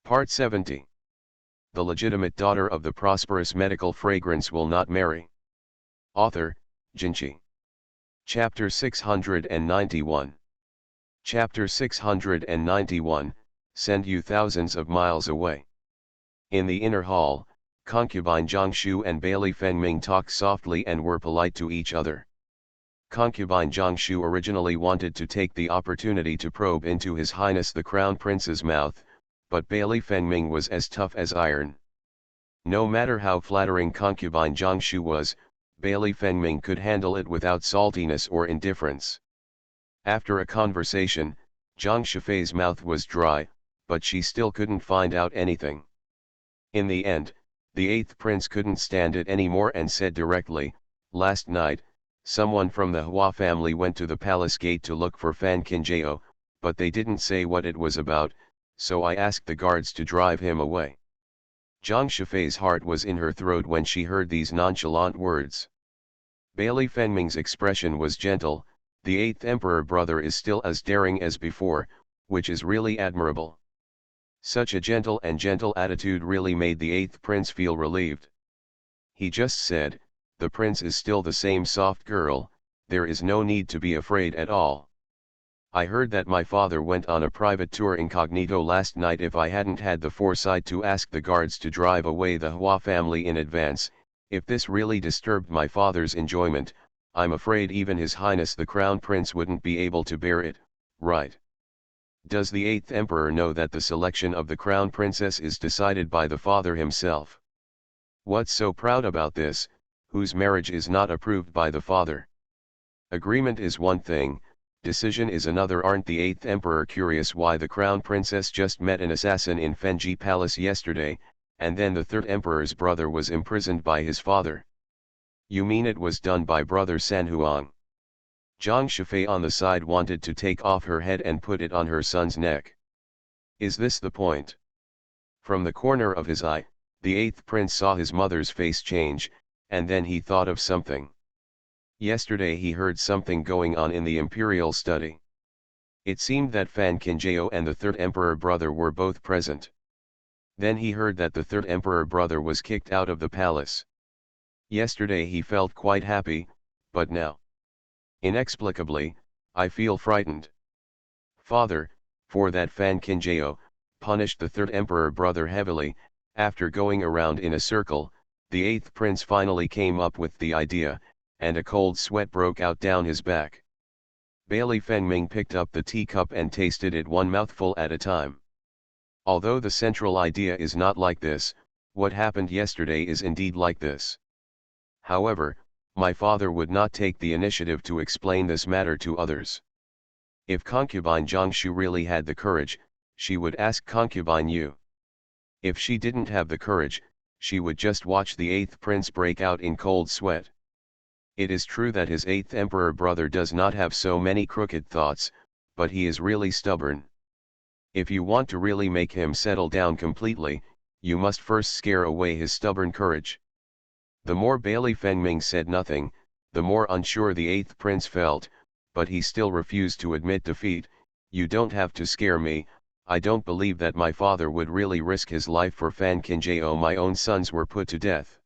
Part 70. The legitimate daughter of the prosperous medical fragrance will not marry. Author, Jinchi. Chapter 691. Chapter 691, Send You Thousands of Miles Away. In the inner hall, concubine Jiangshu and Bailey Fengming talked softly and were polite to each other. Concubine Jiangshu originally wanted to take the opportunity to probe into His Highness the Crown Prince's mouth, but Bailey Fengming was as tough as iron. No matter how flattering concubine Jiangshu was, Bailey Fengming could handle it without saltiness or indifference. After a conversation, Zhang Shifei's mouth was dry, but she still couldn't find out anything. In the end, the eighth prince couldn't stand it anymore and said directly, "Last night, someone from the Hua family went to the palace gate to look for Fan Qinjiao, but they didn't say what it was about, so I asked the guards to drive him away." Zhang Shifei's heart was in her throat when she heard these nonchalant words. Bailey Fengming's expression was gentle. The eighth emperor brother is still as daring as before, which is really admirable. Such a gentle attitude really made the eighth prince feel relieved. He just said, "The prince is still the same soft girl, there is no need to be afraid at all. I heard that my father went on a private tour incognito last night. If I hadn't had the foresight to ask the guards to drive away the Hua family in advance, if this really disturbed my father's enjoyment, I'm afraid even His Highness the Crown Prince wouldn't be able to bear it, right? Does the eighth emperor know that the selection of the crown princess is decided by the father himself? What's so proud about this, whose marriage is not approved by the father? Agreement is one thing, decision is another. Aren't the eighth emperor curious why the crown princess just met an assassin in Fenji Palace yesterday, and then the third emperor's brother was imprisoned by his father? You mean it was done by brother Sanhuang? Zhang Shifei on the side wanted to take off her head and put it on her son's neck. Is this the point? From the corner of his eye, the eighth prince saw his mother's face change, and then he thought of something. Yesterday he heard something going on in the imperial study. It seemed that Fan Qinjiao and the third emperor brother were both present. Then he heard that the third emperor brother was kicked out of the palace. Yesterday he felt quite happy, but now, inexplicably, I feel frightened. Father, for that Fan Qinjiao punished the third emperor brother heavily. After going around in a circle, the eighth prince finally came up with the idea, and a cold sweat broke out down his back. Bailey Fengming picked up the teacup and tasted it one mouthful at a time. Although the central idea is not like this, what happened yesterday is indeed like this. However, my father would not take the initiative to explain this matter to others. If concubine Jiangshu really had the courage, she would ask concubine Yu. If she didn't have the courage, she would just watch the eighth prince break out in cold sweat. It is true that his eighth emperor brother does not have so many crooked thoughts, but he is really stubborn. If you want to really make him settle down completely, you must first scare away his stubborn courage. The more Bailey Fengming said nothing, the more unsure the eighth prince felt, but he still refused to admit defeat. You don't have to scare me. I don't believe that my father would really risk his life for Fan Qinjiao. My own sons were put to death.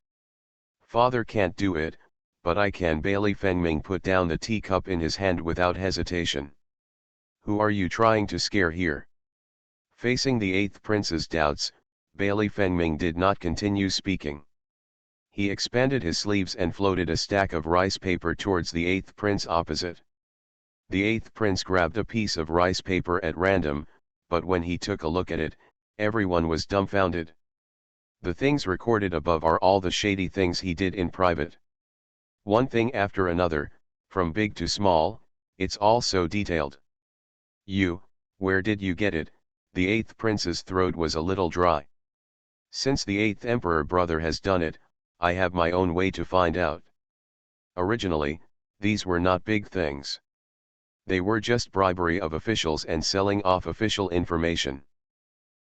Father can't do it, but I can. Bailey Fengming put down the teacup in his hand without hesitation. Who are you trying to scare here? Facing the eighth prince's doubts, Bailey Fengming did not continue speaking. He expanded his sleeves and floated a stack of rice paper towards the eighth prince opposite. The eighth prince grabbed a piece of rice paper at random, but when he took a look at it, everyone was dumbfounded. The things recorded above are all the shady things he did in private. One thing after another, from big to small, it's all so detailed. You, where did you get it? The eighth prince's throat was a little dry. Since the eighth emperor brother has done it, I have my own way to find out. Originally, these were not big things. They were just bribery of officials and selling off official information.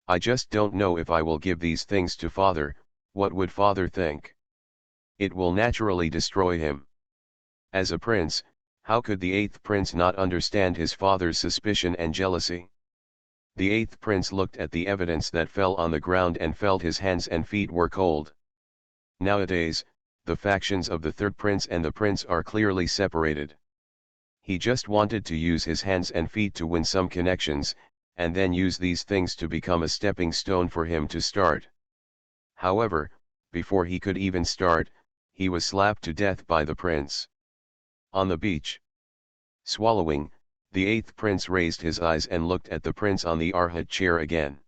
I just don't know if I will give these things to father. What would father think? It will naturally destroy him. As a prince, how could the eighth prince not understand his father's suspicion and jealousy? The eighth prince looked at the evidence that fell on the ground and felt his hands and feet were cold. Nowadays, the factions of the third prince and the prince are clearly separated. He just wanted to use his hands and feet to win some connections, and then use these things to become a stepping stone for him to start. However, before he could even start, he was slapped to death by the prince. On the beach. Swallowing, the eighth prince raised his eyes and looked at the prince on the Arhat chair again.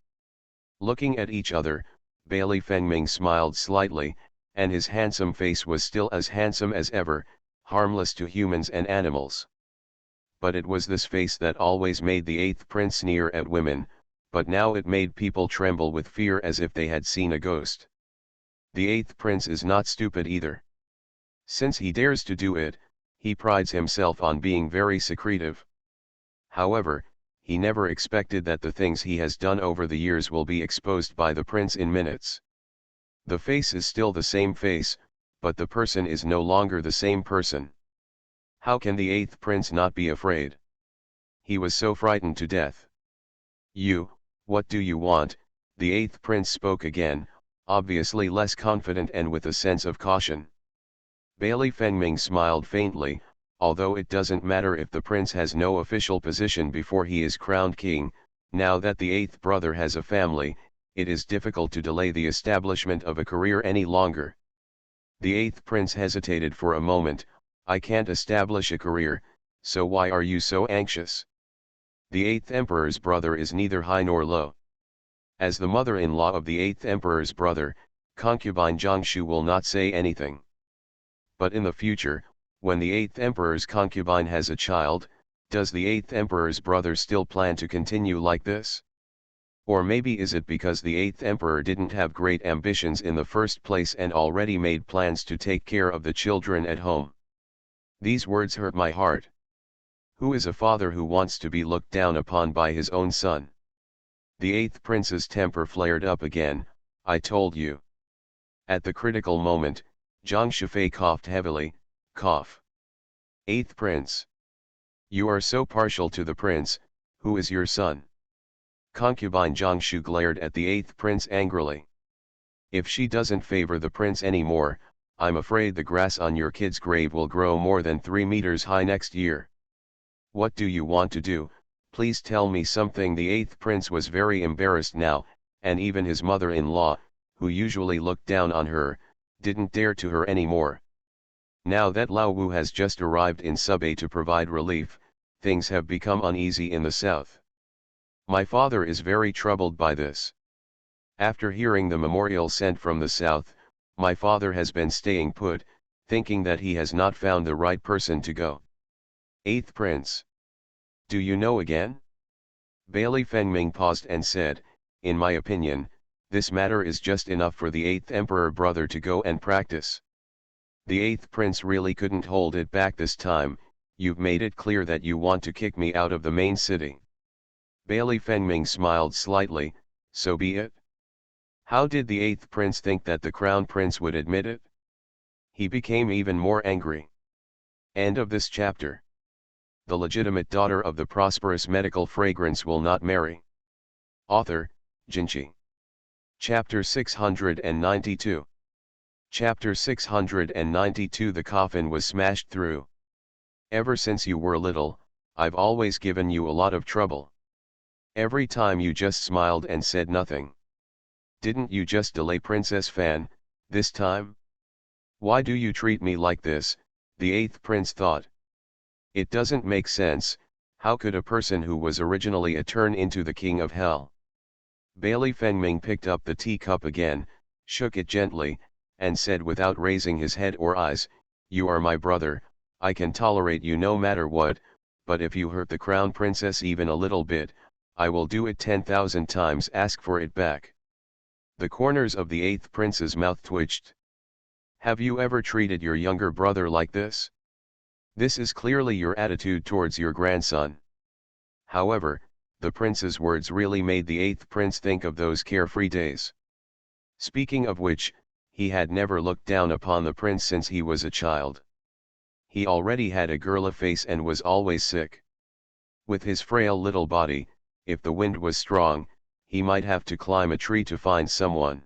Looking at each other, Bailey Fengming smiled slightly, and his handsome face was still as handsome as ever, harmless to humans and animals. But it was this face that always made the eighth prince sneer at women, but now it made people tremble with fear as if they had seen a ghost. The eighth prince is not stupid either. Since he dares to do it, he prides himself on being very secretive. However, he never expected that the things he has done over the years will be exposed by the prince in minutes. The face is still the same face, but the person is no longer the same person. How can the eighth prince not be afraid? He was so frightened to death. What do you want? The eighth prince spoke again, obviously less confident and with a sense of caution. Bailey Fengming smiled faintly, although it doesn't matter if the prince has no official position before he is crowned king, now that the eighth brother has a family, it is difficult to delay the establishment of a career any longer. The eighth prince hesitated for a moment. I can't establish a career, so why are you so anxious? The eighth emperor's brother is neither high nor low. As the mother-in-law of the eighth emperor's brother, concubine Jiangshu will not say anything. But in the future, when the eighth emperor's concubine has a child, does the eighth emperor's brother still plan to continue like this? Or maybe is it because the eighth emperor didn't have great ambitions in the first place and already made plans to take care of the children at home? These words hurt my heart. Who is a father who wants to be looked down upon by his own son? The eighth prince's temper flared up again. I told you. At the critical moment, Zhang Shifei coughed heavily. Cough. Eighth prince. You are so partial to the prince. Who is your son? Concubine Jiangshu glared at the eighth prince angrily. If she doesn't favor the prince anymore, I'm afraid the grass on your kid's grave will grow more than 3 meters high next year. What do you want to do? Please tell me something. The eighth prince was very embarrassed now, and even his mother-in-law, who usually looked down on her, didn't dare to her anymore. Now that Lao Wu has just arrived in Subay to provide relief, things have become uneasy in the south. My father is very troubled by this. After hearing the memorial sent from the south, my father has been staying put, thinking that he has not found the right person to go. Eighth prince. Do you know again? Bailey Fengming paused and said, in my opinion, this matter is just enough for the eighth emperor brother to go and practice. The eighth prince really couldn't hold it back this time. You've made it clear that you want to kick me out of the main city. Bailey Fengming smiled slightly. So be it. How did the eighth prince think that the crown prince would admit it? He became even more angry. End of this chapter. The legitimate daughter of the prosperous medical fragrance will not marry. Author, Jinchi. Chapter 692. Chapter 692. The coffin was smashed through. Ever since you were little, I've always given you a lot of trouble. Every time you just smiled and said nothing. Didn't you just delay Princess Fan, this time? Why do you treat me like this? The eighth prince thought. It doesn't make sense. How could a person who was originally a turn into the king of hell? Bailey Fengming picked up the teacup again, shook it gently, and said without raising his head or eyes, you are my brother, I can tolerate you no matter what, but if you hurt the crown princess even a little bit, I will do it 10,000 times. Ask for it back. The corners of the eighth prince's mouth twitched. Have you ever treated your younger brother like this? This is clearly your attitude towards your grandson. However, the prince's words really made the eighth prince think of those carefree days. Speaking of which, he had never looked down upon the prince since he was a child. He already had a girly face and was always sick. With his frail little body, if the wind was strong, he might have to climb a tree to find someone.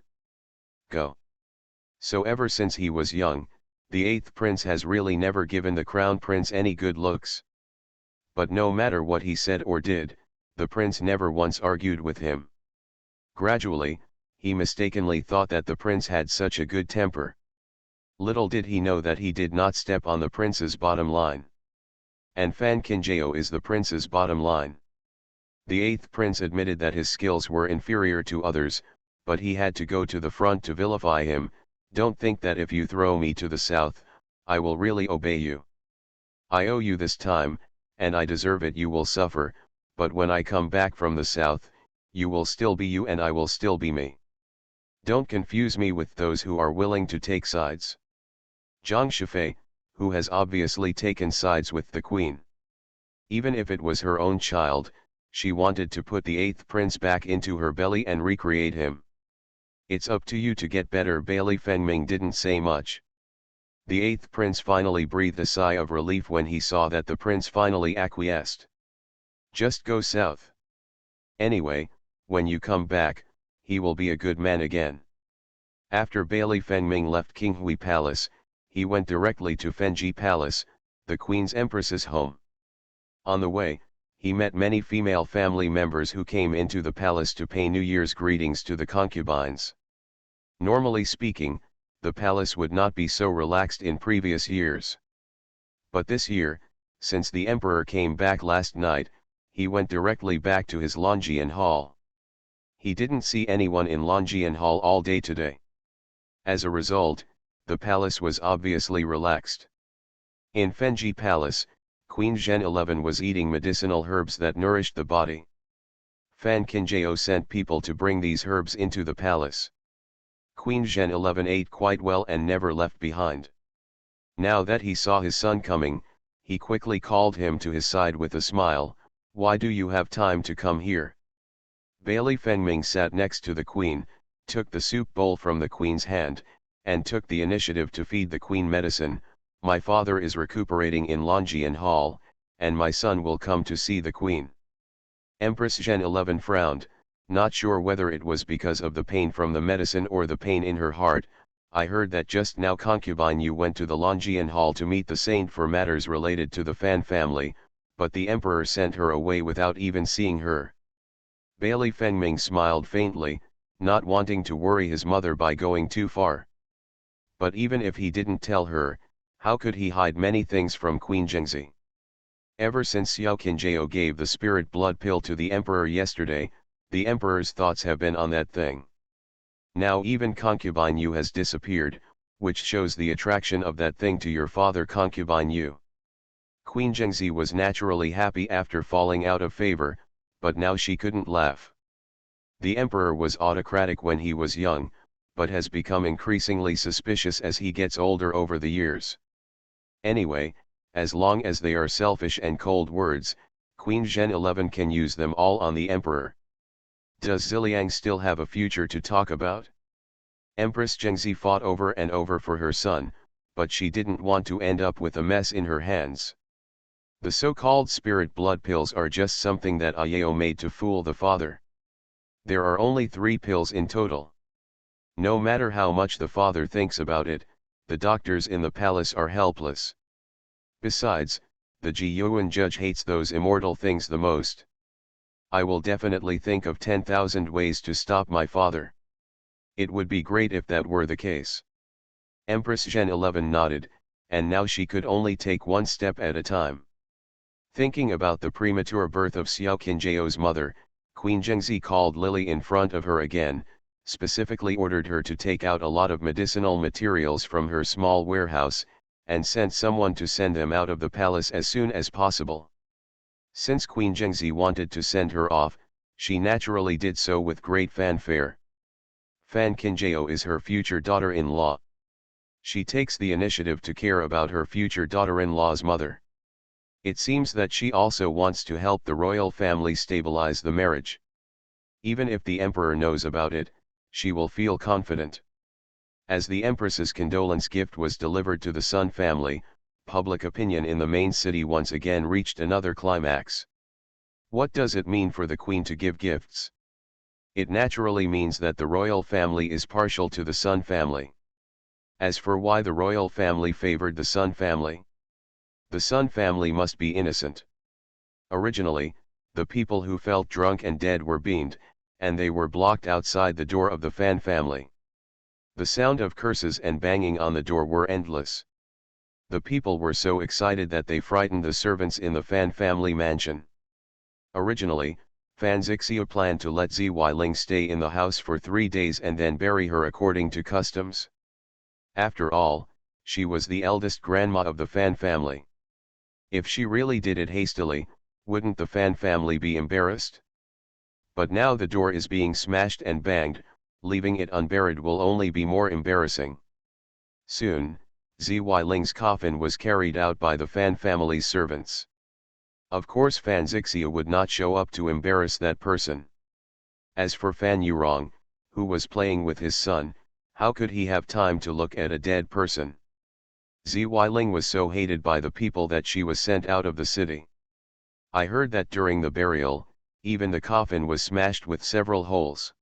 Go. So ever since he was young, the eighth prince has really never given the crown prince any good looks. But no matter what he said or did, the prince never once argued with him. Gradually, he mistakenly thought that the prince had such a good temper. Little did he know that he did not step on the prince's bottom line. And Fan Kinjao is the prince's bottom line. The eighth prince admitted that his skills were inferior to others, but he had to go to the front to vilify him. Don't think that if you throw me to the south, I will really obey you. I owe you this time, and I deserve it. You will suffer, but when I come back from the south, you will still be you and I will still be me. Don't confuse me with those who are willing to take sides. Zhang Shifei, who has obviously taken sides with the queen. Even if it was her own child, she wanted to put the eighth prince back into her belly and recreate him. It's up to you to get better. Bailey Fengming didn't say much. The eighth prince finally breathed a sigh of relief when he saw that the prince finally acquiesced. Just go south. Anyway, when you come back, he will be a good man again. After Bailey Fengming left Qinghui Palace, he went directly to Fenji Palace, the Queen's Empress's home. On the way, he met many female family members who came into the palace to pay New Year's greetings to the concubines. Normally speaking, the palace would not be so relaxed in previous years. But this year, since the emperor came back last night, he went directly back to his Longian Hall. He didn't see anyone in Longian Hall all day today. As a result, the palace was obviously relaxed. In Fenji Palace, Queen Zhen 11 was eating medicinal herbs that nourished the body. Fan Kinjao sent people to bring these herbs into the palace. Queen Zhen 11 ate quite well and never left behind. Now that he saw his son coming, he quickly called him to his side with a smile. Why do you have time to come here? Bailey Fengming sat next to the queen, took the soup bowl from the queen's hand, and took the initiative to feed the queen medicine. My father is recuperating in Longian Hall, and my son will come to see the queen. Empress Zhen 11 frowned, not sure whether it was because of the pain from the medicine or the pain in her heart. I heard that just now concubine you went to the Longian Hall to meet the saint for matters related to the Fan family, but the emperor sent her away without even seeing her. Bailey Fengming smiled faintly, not wanting to worry his mother by going too far. But even if he didn't tell her, how could he hide many things from Queen Zhengzi? Ever since Xiao Qinjiao gave the spirit blood pill to the emperor yesterday, the emperor's thoughts have been on that thing. Now even concubine Yu has disappeared, which shows the attraction of that thing to your father. Concubine Yu. Queen Zhengzi was naturally happy after falling out of favor, but now she couldn't laugh. The emperor was autocratic when he was young, but has become increasingly suspicious as he gets older over the years. Anyway, as long as they are selfish and cold words, Queen Zhen 11 can use them all on the emperor. Does Ziliang still have a future to talk about? Empress Zhengzi fought over and over for her son, but she didn't want to end up with a mess in her hands. The so-called spirit blood pills are just something that Ayao made to fool the father. There are only 3 pills in total. No matter how much the father thinks about it, the doctors in the palace are helpless. Besides, the Ji Yuan judge hates those immortal things the most. I will definitely think of 10,000 ways to stop my father. It would be great if that were the case. Empress Zhen 11 nodded, and now she could only take one step at a time. Thinking about the premature birth of Xiao Qinjiao's mother, Queen Zhengzi called Lily in front of her again, specifically ordered her to take out a lot of medicinal materials from her small warehouse, and sent someone to send them out of the palace as soon as possible. Since Queen Zhengzi wanted to send her off, she naturally did so with great fanfare. Fan Kinjiao is her future daughter-in-law. She takes the initiative to care about her future daughter-in-law's mother. It seems that she also wants to help the royal family stabilize the marriage. Even if the emperor knows about it, she will feel confident. As the empress's condolence gift was delivered to the Sun family, public opinion in the main city once again reached another climax. What does it mean for the queen to give gifts? It naturally means that the royal family is partial to the Sun family. As for why the royal family favored the Sun family, the Sun family must be innocent. Originally, the people who felt drunk and dead were beamed, and they were blocked outside the door of the Fan family. The sound of curses and banging on the door were endless. The people were so excited that they frightened the servants in the Fan family mansion. Originally, Fan Zixia planned to let Zy Ling stay in the house for 3 days and then bury her according to customs. After all, she was the eldest grandma of the Fan family. If she really did it hastily, wouldn't the Fan family be embarrassed? But now the door is being smashed and banged, leaving it unburied will only be more embarrassing. Soon, Zy Ling's coffin was carried out by the Fan family's servants. Of course Fan Zixia would not show up to embarrass that person. As for Fan Yurong, who was playing with his son, how could he have time to look at a dead person? Zy Ling was so hated by the people that she was sent out of the city. I heard that during the burial, even the coffin was smashed with several holes.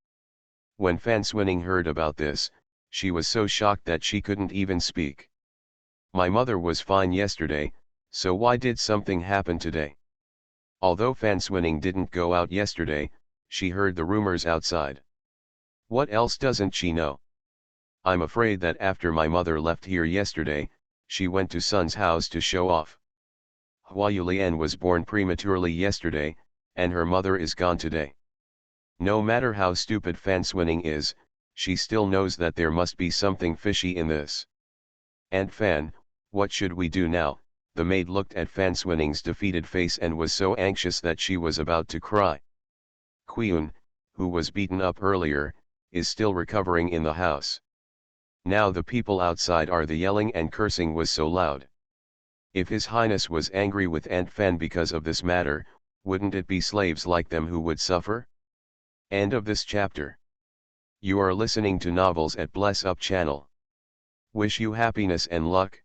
When Fan Swinning heard about this, she was so shocked that she couldn't even speak. My mother was fine yesterday, so why did something happen today? Although Fan Swinning didn't go out yesterday, she heard the rumors outside. What else doesn't she know? I'm afraid that after my mother left here yesterday, she went to Sun's house to show off. Hua Yulian was born prematurely yesterday, and her mother is gone today. No matter how stupid Fan Swinning is, she still knows that there must be something fishy in this. Aunt Fan, what should we do now? The maid looked at Fan Swinning's defeated face and was so anxious that she was about to cry. Quiyun, who was beaten up earlier, is still recovering in the house. Now the people outside are the yelling and cursing was so loud. If His Highness was angry with Aunt Fan because of this matter, wouldn't it be slaves like them who would suffer? End of this chapter. You are listening to Novels at Bless Up channel. Wish you happiness and luck.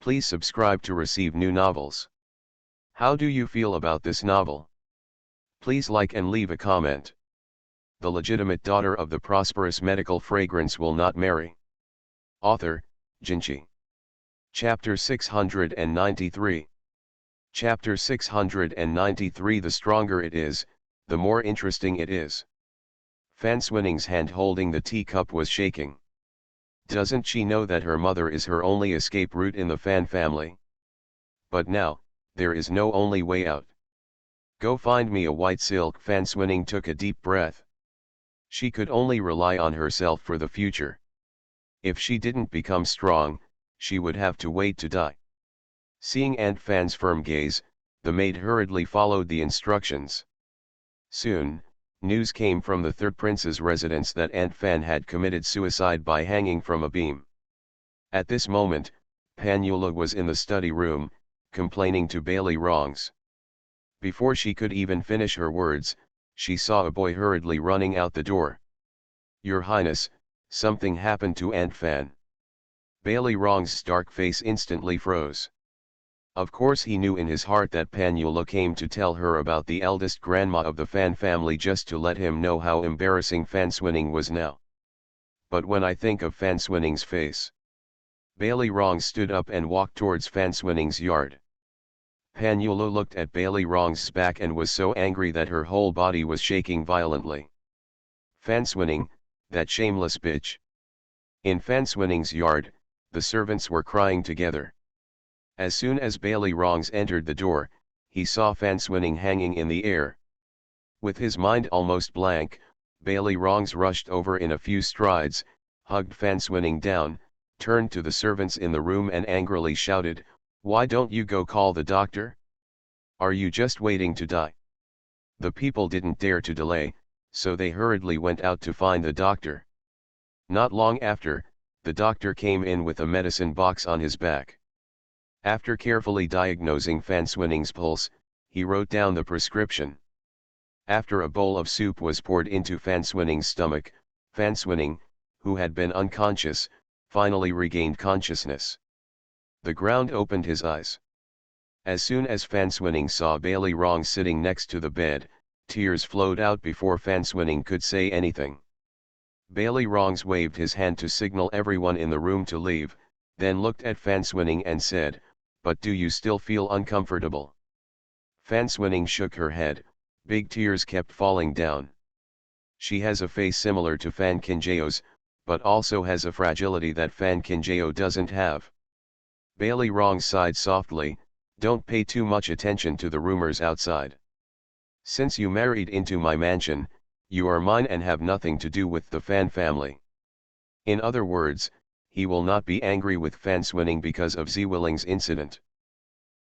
Please subscribe to receive new novels. How do you feel about this novel? Please like and leave a comment. The legitimate daughter of the prosperous medical fragrance will not marry. Author, Jinchi. Chapter 693. Chapter 693. The stronger it is, the more interesting it is. Fan Swinning's hand holding the teacup was shaking. Doesn't she know that her mother is her only escape route in the Fan family? But now, there is no only way out. Go find me a white silk. Fan Swinning took a deep breath. She could only rely on herself for the future. If she didn't become strong, she would have to wait to die. Seeing Aunt Fan's firm gaze, the maid hurriedly followed the instructions. Soon, news came from the third prince's residence that Aunt Fan had committed suicide by hanging from a beam. At this moment, Panula was in the study room, complaining to Bailey Rongs. Before she could even finish her words, she saw a boy hurriedly running out the door. Your Highness, something happened to Aunt Fan. Bailey Rongs' dark face instantly froze. Of course he knew in his heart that Panula came to tell her about the eldest grandma of the Fan family just to let him know how embarrassing Fan Swinning was now. But when I think of Fan Swinning's face... Bailey Rongs stood up and walked towards Fan Swinning's yard. Panula looked at Bailey Rongs' back and was so angry that her whole body was shaking violently. Fan Swinning, that shameless bitch. In Fan Swinning's yard, the servants were crying together. As soon as Bailey Rongs entered the door, he saw Fan Swinning hanging in the air. With his mind almost blank, Bailey Rongs rushed over in a few strides, hugged Fan Swinning down, turned to the servants in the room and angrily shouted, "Why don't you go call the doctor? Are you just waiting to die?" The people didn't dare to delay, so they hurriedly went out to find the doctor. Not long after, the doctor came in with a medicine box on his back. After carefully diagnosing Fan Swinning's pulse, he wrote down the prescription. After a bowl of soup was poured into Fan Swinning's stomach, Fan Swinning, who had been unconscious, finally regained consciousness. The ground opened his eyes. As soon as Fan Swinning saw Bailey Rong sitting next to the bed, tears flowed out before Fan Swinning could say anything. Bailey Rongs waved his hand to signal everyone in the room to leave, then looked at Fan Swinning and said, "But do you still feel uncomfortable?" Fan Swinning shook her head, big tears kept falling down. She has a face similar to Fan Kinjao's, but also has a fragility that Fan Kinjao doesn't have. Bailey Rong sighed softly, "Don't pay too much attention to the rumors outside. Since you married into my mansion, you are mine and have nothing to do with the Fan family." In other words, he will not be angry with Fan Swinning because of Ziwilling's incident.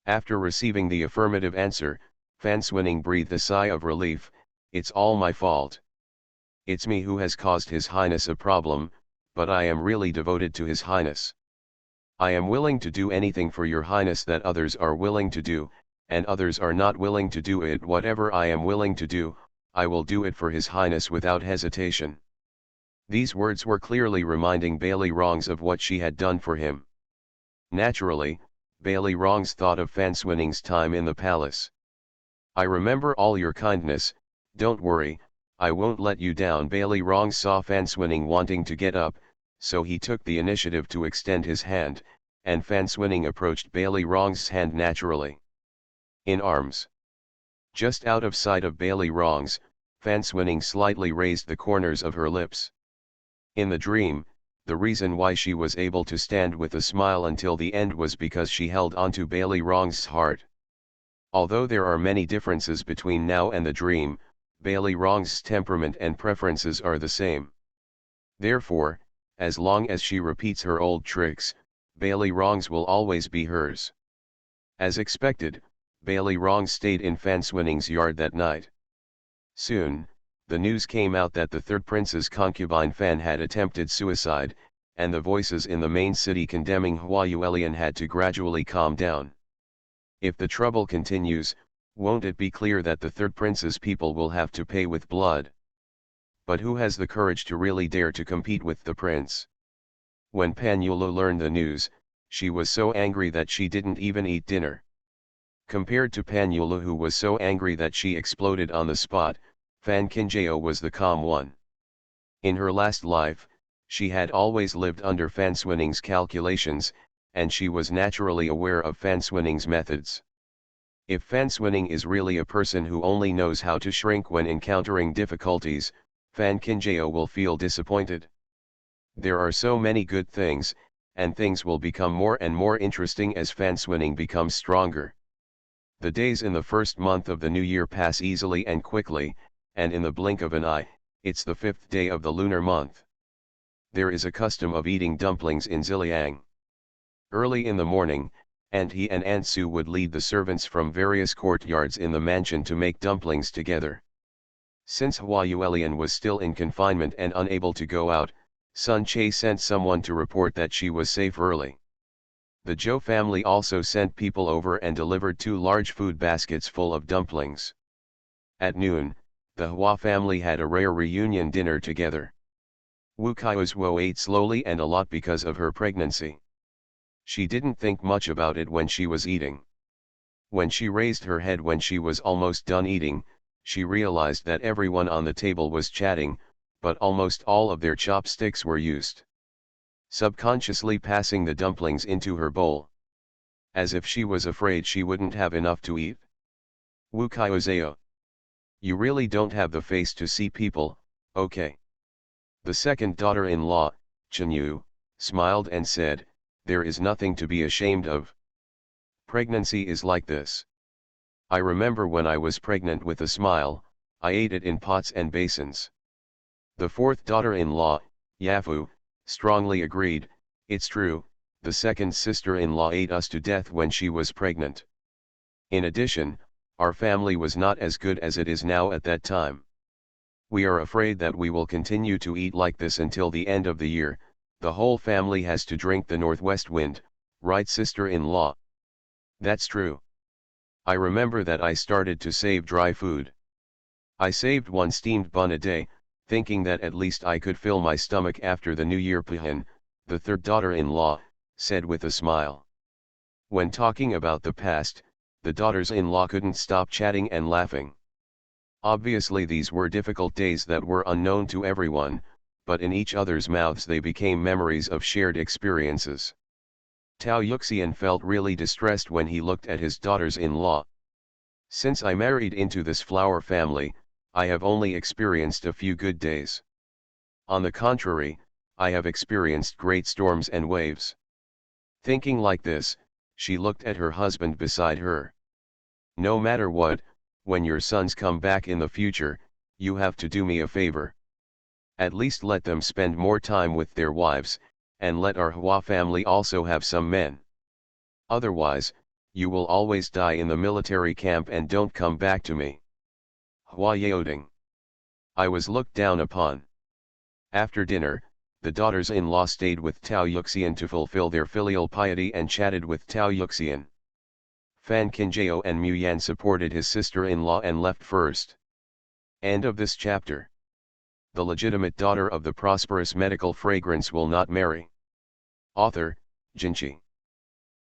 After receiving the affirmative answer, Fan Swinning breathed a sigh of relief. "It's all my fault. It's me who has caused His Highness a problem, but I am really devoted to His Highness. I am willing to do anything for your Highness that others are willing to do, and others are not willing to do it. Whatever I am willing to do, I will do it for His Highness without hesitation." These words were clearly reminding Bailey Rongs of what she had done for him. Naturally, Bailey Rongs thought of Fan Swinning's time in the palace. "I remember all your kindness, don't worry, I won't let you down." Bailey Rongs saw Fan Swinning wanting to get up, so he took the initiative to extend his hand, and Fan Swinning approached Bailey Rongs' hand naturally. In arms. Just out of sight of Bailey Rongs, Fan Swinning slightly raised the corners of her lips. In the dream, the reason why she was able to stand with a smile until the end was because she held onto Bailey Rongs' heart. Although there are many differences between now and the dream, Bailey Rongs' temperament and preferences are the same. Therefore, as long as she repeats her old tricks, Bailey Rongs will always be hers. As expected, Bailey Rongs stayed in Fan Swinning's yard that night. Soon, the news came out that the third prince's concubine Fan had attempted suicide, and the voices in the main city condemning Hua Yuelian had to gradually calm down. If the trouble continues, won't it be clear that the third prince's people will have to pay with blood? But who has the courage to really dare to compete with the prince? When Pan Yulu learned the news, she was so angry that she didn't even eat dinner. Compared to Pan Yulu, who was so angry that she exploded on the spot, Fan Kinjao was the calm one. In her last life, she had always lived under Fan Swinning's calculations, and she was naturally aware of Fan Swinning's methods. If Fan Swinning is really a person who only knows how to shrink when encountering difficulties, Fan Kinjao will feel disappointed. There are so many good things, and things will become more and more interesting as Fan Swinning becomes stronger. The days in the first month of the new year pass easily and quickly, and in the blink of an eye, it's the 5th day of the lunar month. There is a custom of eating dumplings in Ziliang. Early in the morning, Aunt He and Aunt Su would lead the servants from various courtyards in the mansion to make dumplings together. Since Hua Yuelian was still in confinement and unable to go out, Sun Che sent someone to report that she was safe early. The Zhou family also sent people over and delivered 2 large food baskets full of dumplings. At noon, the Hua family had a rare reunion dinner together. Wu Kaiozhuo ate slowly and a lot because of her pregnancy. She didn't think much about it when she was eating. When she raised her head when she was almost done eating, she realized that everyone on the table was chatting, but almost all of their chopsticks were used. Subconsciously passing the dumplings into her bowl. As if she was afraid she wouldn't have enough to eat. Wu Kaiozeo. You really don't have the face to see people, okay? The second daughter-in-law, Chen Yu, smiled and said, "There is nothing to be ashamed of. Pregnancy is like this. I remember when I was pregnant with a smile, I ate it in pots and basins." The fourth daughter-in-law, Yafu, strongly agreed, "It's true, the second sister-in-law ate us to death when she was pregnant. In addition, our family was not as good as it is now at that time. We are afraid that we will continue to eat like this until the end of the year. The whole family has to drink the northwest wind, right, sister-in-law?" "That's true. I remember that I started to save dry food. I saved 1 steamed bun a day, thinking that at least I could fill my stomach after the New Year." Pihan, the third daughter-in-law, said with a smile. When talking about the past, The daughters-in-law couldn't stop chatting and laughing. Obviously these were difficult days that were unknown to everyone, but in each other's mouths they became memories of shared experiences. Tao Yuxian felt really distressed when he looked at his daughters-in-law. Since I married into this flower family, I have only experienced a few good days. On the contrary, I have experienced great storms and waves. Thinking like this, she looked at her husband beside her. No matter what, when your sons come back in the future, you have to do me a favor. At least let them spend more time with their wives, and let our Hua family also have some men. Otherwise, you will always die in the military camp and don't come back to me. Hua Yaoding. I was looked down upon. After dinner, the daughters-in-law stayed with Tao Yuxian to fulfill their filial piety and chatted with Tao Yuxian. Fan Qinjiao and Mu Yan supported his sister-in-law and left first. End of this chapter. The legitimate daughter of the prosperous medical fragrance will not marry. Author, Jinchi.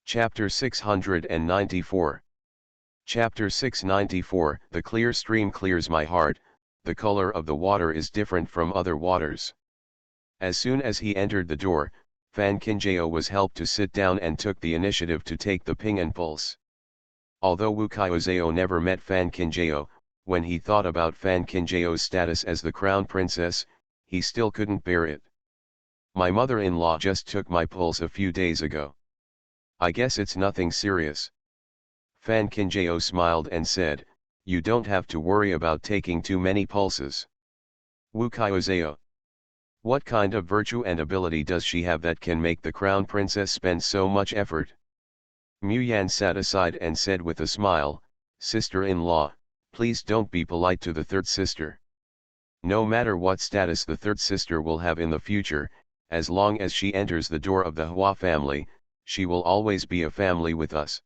Chapter 694. Chapter 694. The clear stream clears my heart, the color of the water is different from other waters. As soon as he entered the door, Fan Qinjiao was helped to sit down and took the initiative to take the ping and pulse. Although Wu Qiuzhao never met Fan Qinjiao, when he thought about Fan Qinjiao's status as the crown princess, he still couldn't bear it. My mother-in-law just took my pulse a few days ago. I guess it's nothing serious. Fan Qinjiao smiled and said, you don't have to worry about taking too many pulses. Wu Qiuzhao. What kind of virtue and ability does she have that can make the crown princess spend so much effort? Mu Yan sat aside and said with a smile, sister-in-law, please don't be polite to the third sister. No matter what status the third sister will have in the future, as long as she enters the door of the Hua family, she will always be a family with us.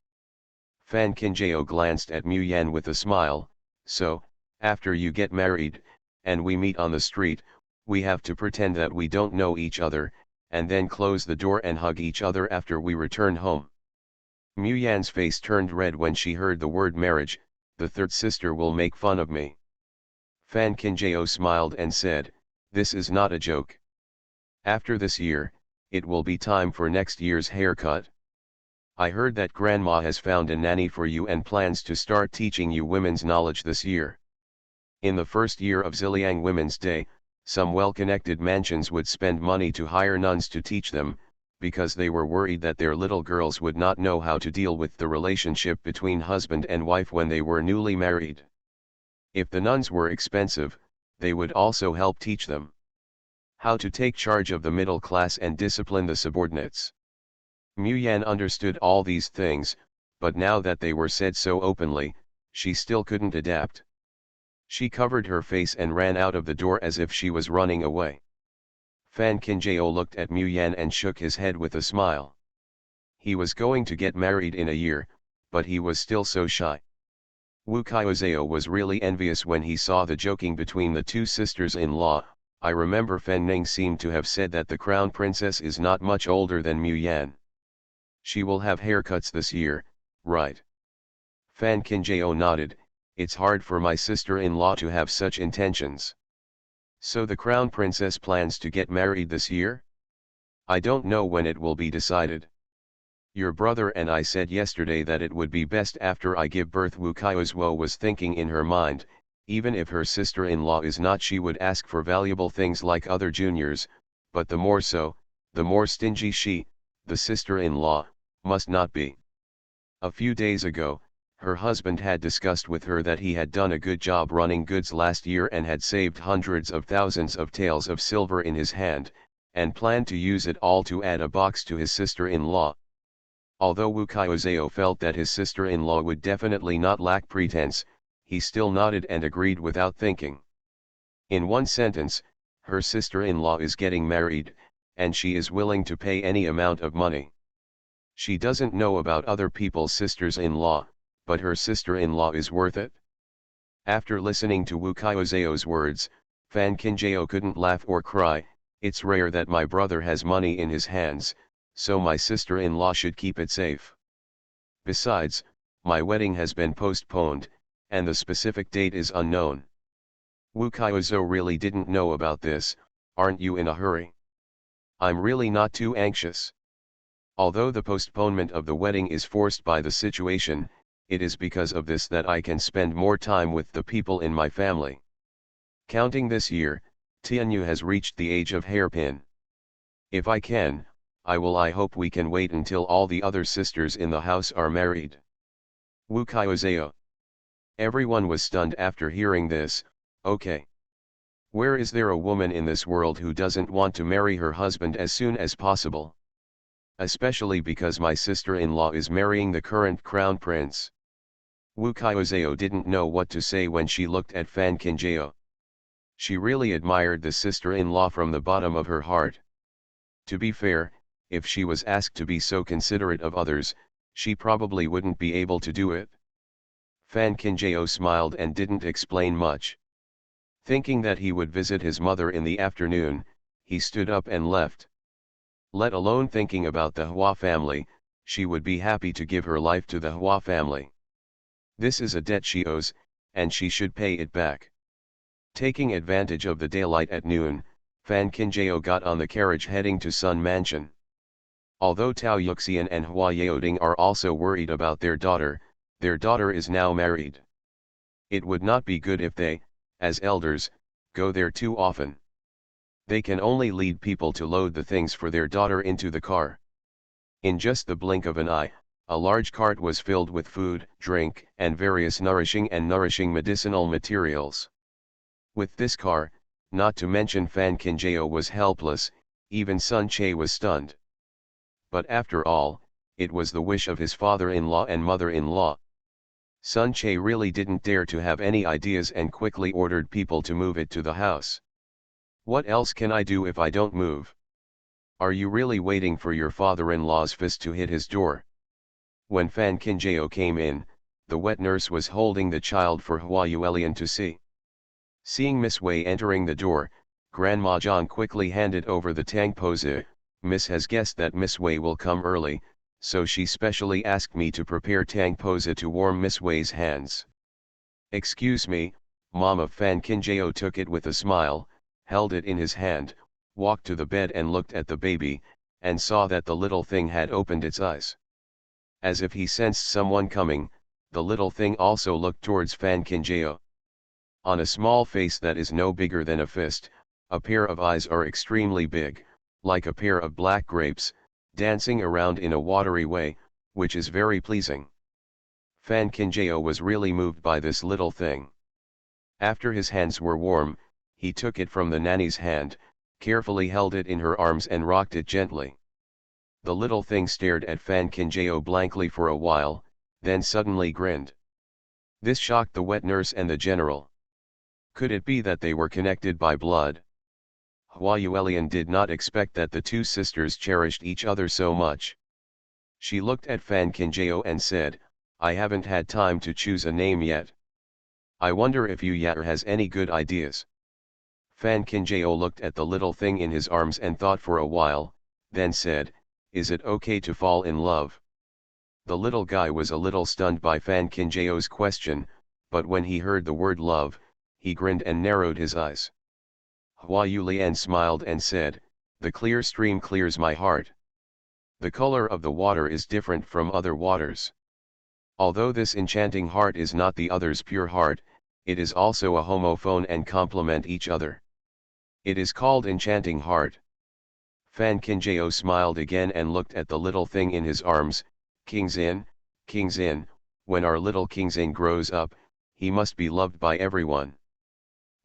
Fan Qinjiao glanced at Mu Yan with a smile, so, after you get married, and we meet on the street, we have to pretend that we don't know each other, and then close the door and hug each other after we return home. Mu Yan's face turned red when she heard the word marriage. The third sister will make fun of me. Fan Qinjiao smiled and said, this is not a joke. After this year, it will be time for next year's haircut. I heard that grandma has found a nanny for you and plans to start teaching you women's knowledge this year. In the first year of Ziliang Women's Day, some well-connected mansions would spend money to hire nuns to teach them, because they were worried that their little girls would not know how to deal with the relationship between husband and wife when they were newly married. If the nuns were expensive, they would also help teach them how to take charge of the middle class and discipline the subordinates. Mu Yan understood all these things, but now that they were said so openly, she still couldn't adapt. She covered her face and ran out of the door as if she was running away. Fan Qinjiao looked at Mu Yan and shook his head with a smile. He was going to get married in a year, but he was still so shy. Wu Qiuzhao was really envious when he saw the joking between the two sisters-in-law. I remember Fan Ning seemed to have said that the crown princess is not much older than Mu Yan. She will have haircuts this year, right? Fan Qinjiao nodded. It's hard for my sister-in-law to have such intentions. So the crown princess plans to get married this year? I don't know when it will be decided. Your brother and I said yesterday that it would be best after I give birth. Wu Qiuzhao was thinking in her mind, even if her sister-in-law is not, she would ask for valuable things like other juniors, but the more so, the more stingy she, the sister-in-law, must not be. A few days ago, her husband had discussed with her that he had done a good job running goods last year and had saved hundreds of thousands of taels of silver in his hand, and planned to use it all to add a box to his sister-in-law. Although Wu Qiuzhao felt that his sister-in-law would definitely not lack pretense, he still nodded and agreed without thinking. In one sentence, her sister-in-law is getting married, and she is willing to pay any amount of money. She doesn't know about other people's sisters-in-law, but her sister-in-law is worth it. After listening to Wu Qiuzhao's words, Fan Qinjiao couldn't laugh or cry. It's rare that my brother has money in his hands, so my sister-in-law should keep it safe. Besides, my wedding has been postponed, and the specific date is unknown. Wu Kaiozou really didn't know about this. Aren't you in a hurry? I'm really not too anxious. Although the postponement of the wedding is forced by the situation, it is because of this that I can spend more time with the people in my family. Counting this year, Tianyu has reached the age of hairpin. If I can, I will. I hope we can wait until all the other sisters in the house are married. Wu Kaiozeo. Everyone was stunned after hearing this. Okay. Where is there a woman in this world who doesn't want to marry her husband as soon as possible? Especially because my sister-in-law is marrying the current crown prince. Wu Kaiozeo didn't know what to say when she looked at Fan Qingjie. She really admired the sister-in-law from the bottom of her heart. To be fair, if she was asked to be so considerate of others, she probably wouldn't be able to do it. Fan Qingjie smiled and didn't explain much. Thinking that he would visit his mother in the afternoon, he stood up and left. Let alone thinking about the Hua family, she would be happy to give her life to the Hua family. This is a debt she owes, and she should pay it back. Taking advantage of the daylight at noon, Fan Qingjie got on the carriage heading to Sun Mansion. Although Tao Yuxian and Hua Yaoding are also worried about their daughter is now married. It would not be good if they, as elders, go there too often. They can only lead people to load the things for their daughter into the car. In just the blink of an eye, a large cart was filled with food, drink, and various nourishing medicinal materials. With this car, not to mention Fan Qingjie was helpless, even Sun Che was stunned. But after all, it was the wish of his father-in-law and mother-in-law. Sun Che really didn't dare to have any ideas and quickly ordered people to move it to the house. What else can I do if I don't move? Are you really waiting for your father-in-law's fist to hit his door? When Fan Qingjie came in, the wet nurse was holding the child for Hua Yuelian to see. Seeing Miss Wei entering the door, Grandma Zhang quickly handed over the tang pose. Miss has guessed that Miss Wei will come early, so she specially asked me to prepare tang pose to warm Miss Wei's hands. Excuse me, Mama. Fan Qingjie took it with a smile, held it in his hand, walked to the bed and looked at the baby, and saw that the little thing had opened its eyes. As if he sensed someone coming, the little thing also looked towards Fan Qingjie. On a small face that is no bigger than a fist, a pair of eyes are extremely big, like a pair of black grapes, dancing around in a watery way, which is very pleasing. Fan Qingjie was really moved by this little thing. After his hands were warm, he took it from the nanny's hand, carefully held it in her arms and rocked it gently. The little thing stared at Fan Qingjie blankly for a while, then suddenly grinned. This shocked the wet nurse and the general. Could it be that they were connected by blood? Hua Yuelian did not expect that the two sisters cherished each other so much. She looked at Fan Qingjie and said, I haven't had time to choose a name yet. I wonder if Yu Yaer has any good ideas. Fan Qingjie looked at the little thing in his arms and thought for a while, then said, Is it okay to fall in love? The little guy was a little stunned by Fan Qingjie's question, but when he heard the word love, he grinned and narrowed his eyes. Hua Yulian smiled and said, The clear stream clears my heart. The color of the water is different from other waters. Although this enchanting heart is not the other's pure heart, it is also a homophone and complement each other. It is called enchanting heart. Fan Qingjie smiled again and looked at the little thing in his arms. Kingzin, when our little Kingzin grows up, he must be loved by everyone.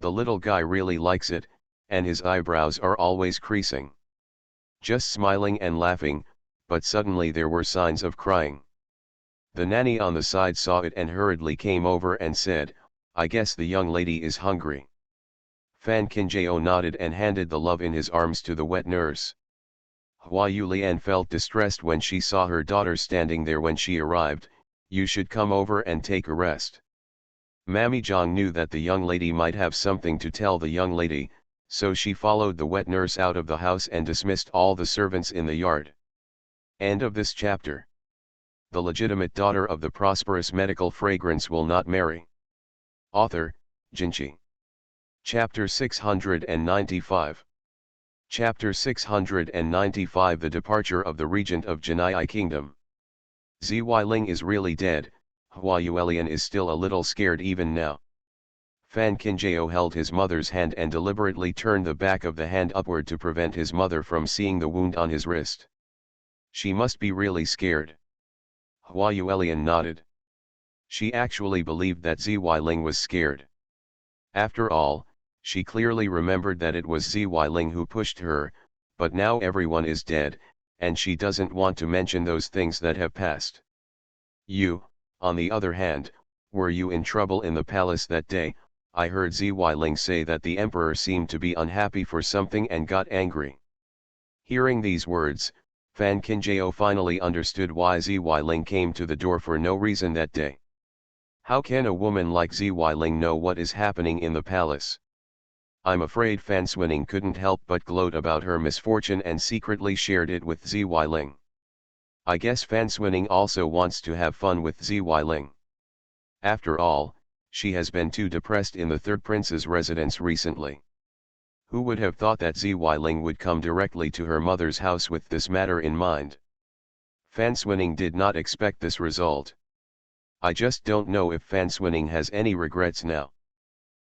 The little guy really likes it, and his eyebrows are always creasing. Just smiling and laughing, but suddenly there were signs of crying. The nanny on the side saw it and hurriedly came over and said, I guess the young lady is hungry. Fan Qingjie nodded and handed the love in his arms to the wet nurse. Hua Yulian felt distressed when she saw her daughter standing there when she arrived. You should come over and take a rest. Mammy Zhang knew that the young lady might have something to tell the young lady, so she followed the wet nurse out of the house and dismissed all the servants in the yard. End of this chapter. The legitimate daughter of the prosperous medical fragrance will not marry. Author, Jinchi. Chapter 695. Chapter 695 The Departure of the Regent of Janai Kingdom. Zy Ling is really dead. Hua Yuelian is still a little scared even now. Fan Qinjiao held his mother's hand and deliberately turned the back of the hand upward to prevent his mother from seeing the wound on his wrist. She must be really scared. Hua Yuelian nodded. She actually believed that Zy Ling was scared. After all, she clearly remembered that it was Zy Ling who pushed her, but now everyone is dead, and she doesn't want to mention those things that have passed. You, on the other hand, were you in trouble in the palace that day? I heard Zy Ling say that the emperor seemed to be unhappy for something and got angry. Hearing these words, Fan Qinjiao finally understood why Zy Ling came to the door for no reason that day. How can a woman like Zy Ling know what is happening in the palace? I'm afraid Fan Swining couldn't help but gloat about her misfortune and secretly shared it with Zy Ling. I guess Fan Swining also wants to have fun with Zy Ling. After all, she has been too depressed in the third prince's residence recently. Who would have thought that Zy Ling would come directly to her mother's house with this matter in mind? Fan Swining did not expect this result. I just don't know if Fan Swining has any regrets now.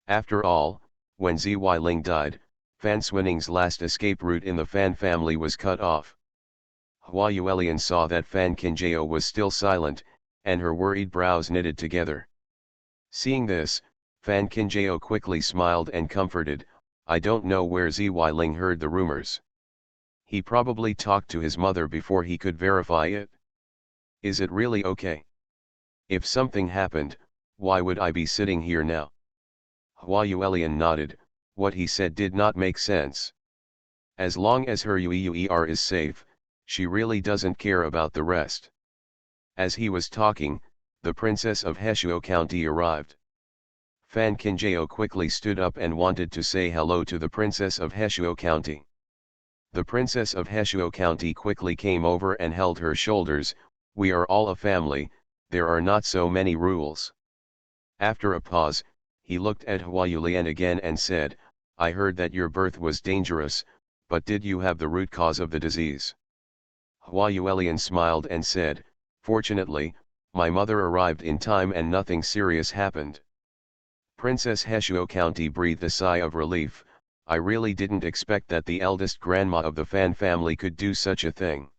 After all, when Zy Ling died, Fan Swining's last escape route in the Fan family was cut off. Hua Yuelian saw that Fan Qinjiao was still silent, and her worried brows knitted together. Seeing this, Fan Qinjiao quickly smiled and comforted, I don't know where Zy Ling heard the rumors. He probably talked to his mother before he could verify it. Is it really okay? If something happened, why would I be sitting here now? Hua Yuelian nodded. What he said did not make sense. As long as her Uer is safe, she really doesn't care about the rest. As he was talking, the princess of Heshuo County arrived. Fan Qinjiao quickly stood up and wanted to say hello to the princess of Heshuo County. The princess of Heshuo County quickly came over and held her shoulders. We are all a family, there are not so many rules. After a pause, he looked at Hua Yuelian again and said, I heard that your birth was dangerous, but did you have the root cause of the disease? Hua Yuelian smiled and said, fortunately, my mother arrived in time and nothing serious happened. Princess Heshuo County breathed a sigh of relief. I really didn't expect that the eldest grandma of the Fan family could do such a thing.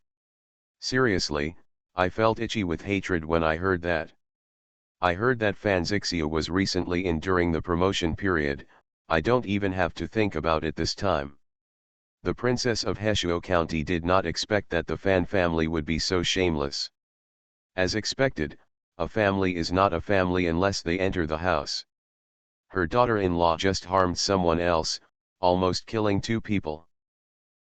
Seriously, I felt itchy with hatred when I heard that. I heard that Fan Zixia was recently in during the promotion period. I don't even have to think about it this time. The princess of Heshuo County did not expect that the Fan family would be so shameless. As expected, a family is not a family unless they enter the house. Her daughter-in-law just harmed someone else, almost killing 2 people.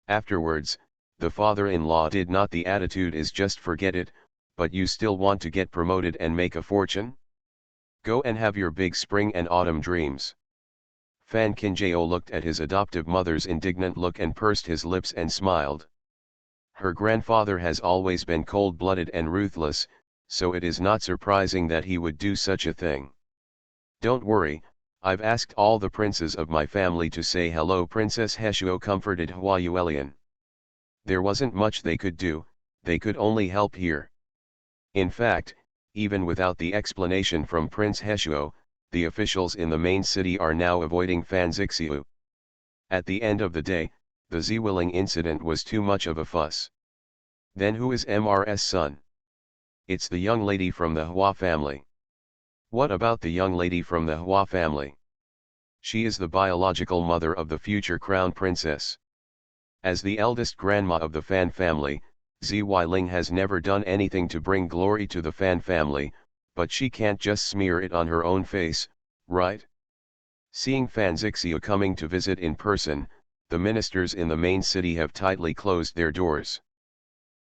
Afterwards, the father-in-law did not. The attitude is just forget it, but you still want to get promoted and make a fortune? Go and have your big spring and autumn dreams. Fan Qinjiao looked at his adoptive mother's indignant look and pursed his lips and smiled. Her grandfather has always been cold-blooded and ruthless, so it is not surprising that he would do such a thing. Don't worry, I've asked all the princes of my family to say hello. Princess Heshuo comforted Hua Yuelian. There wasn't much they could do, they could only help here. In fact, even without the explanation from Prince Heshuo, the officials in the main city are now avoiding Fan Zixiu. At the end of the day, the Zy Ling incident was too much of a fuss. Then who is MR's son? It's the young lady from the Hua family. What about the young lady from the Hua family? She is the biological mother of the future crown princess. As the eldest grandma of the Fan family, Zy Ling has never done anything to bring glory to the Fan family, but she can't just smear it on her own face, right? Seeing Fan Zixiu coming to visit in person, the ministers in the main city have tightly closed their doors.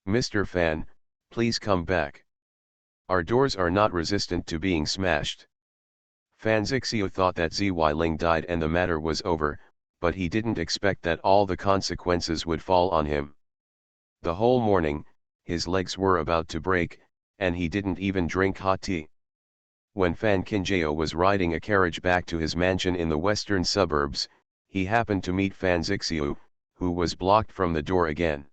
Mr. Fan, please come back. Our doors are not resistant to being smashed. Fan Zixiu thought that Zy Ling died and the matter was over, but he didn't expect that all the consequences would fall on him. The whole morning, his legs were about to break, and he didn't even drink hot tea. When Fan Kinjao was riding a carriage back to his mansion in the western suburbs, he happened to meet Fan Zixiu, who was blocked from the door again.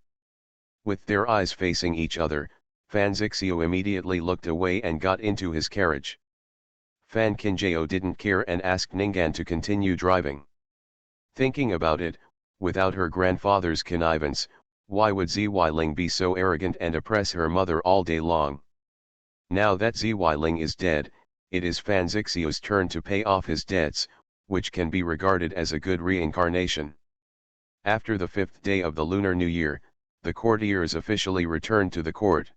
With their eyes facing each other, Fan Zixiu immediately looked away and got into his carriage. Fan Kinjao didn't care and asked Ningguan to continue driving. Thinking about it, without her grandfather's connivance, why would Ziyiling be so arrogant and oppress her mother all day long? Now that Ziyiling is dead, it is Fan Zixiu's turn to pay off his debts, which can be regarded as a good reincarnation. After the 5th day of the Lunar New Year, the courtiers officially returned to the court.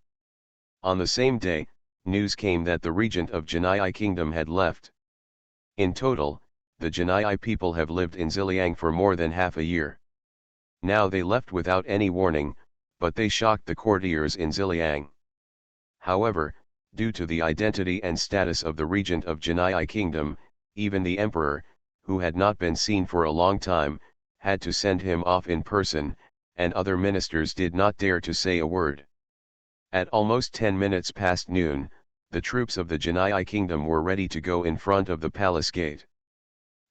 On the same day, news came that the regent of Janai Kingdom had left. In total, the Janai people have lived in Ziliang for more than half a year. Now they left without any warning, but they shocked the courtiers in Ziliang. However, due to the identity and status of the regent of Janai Kingdom, even the emperor, who had not been seen for a long time, had to send him off in person, and other ministers did not dare to say a word. At almost 10 minutes past noon, the troops of the Janai Kingdom were ready to go in front of the palace gate.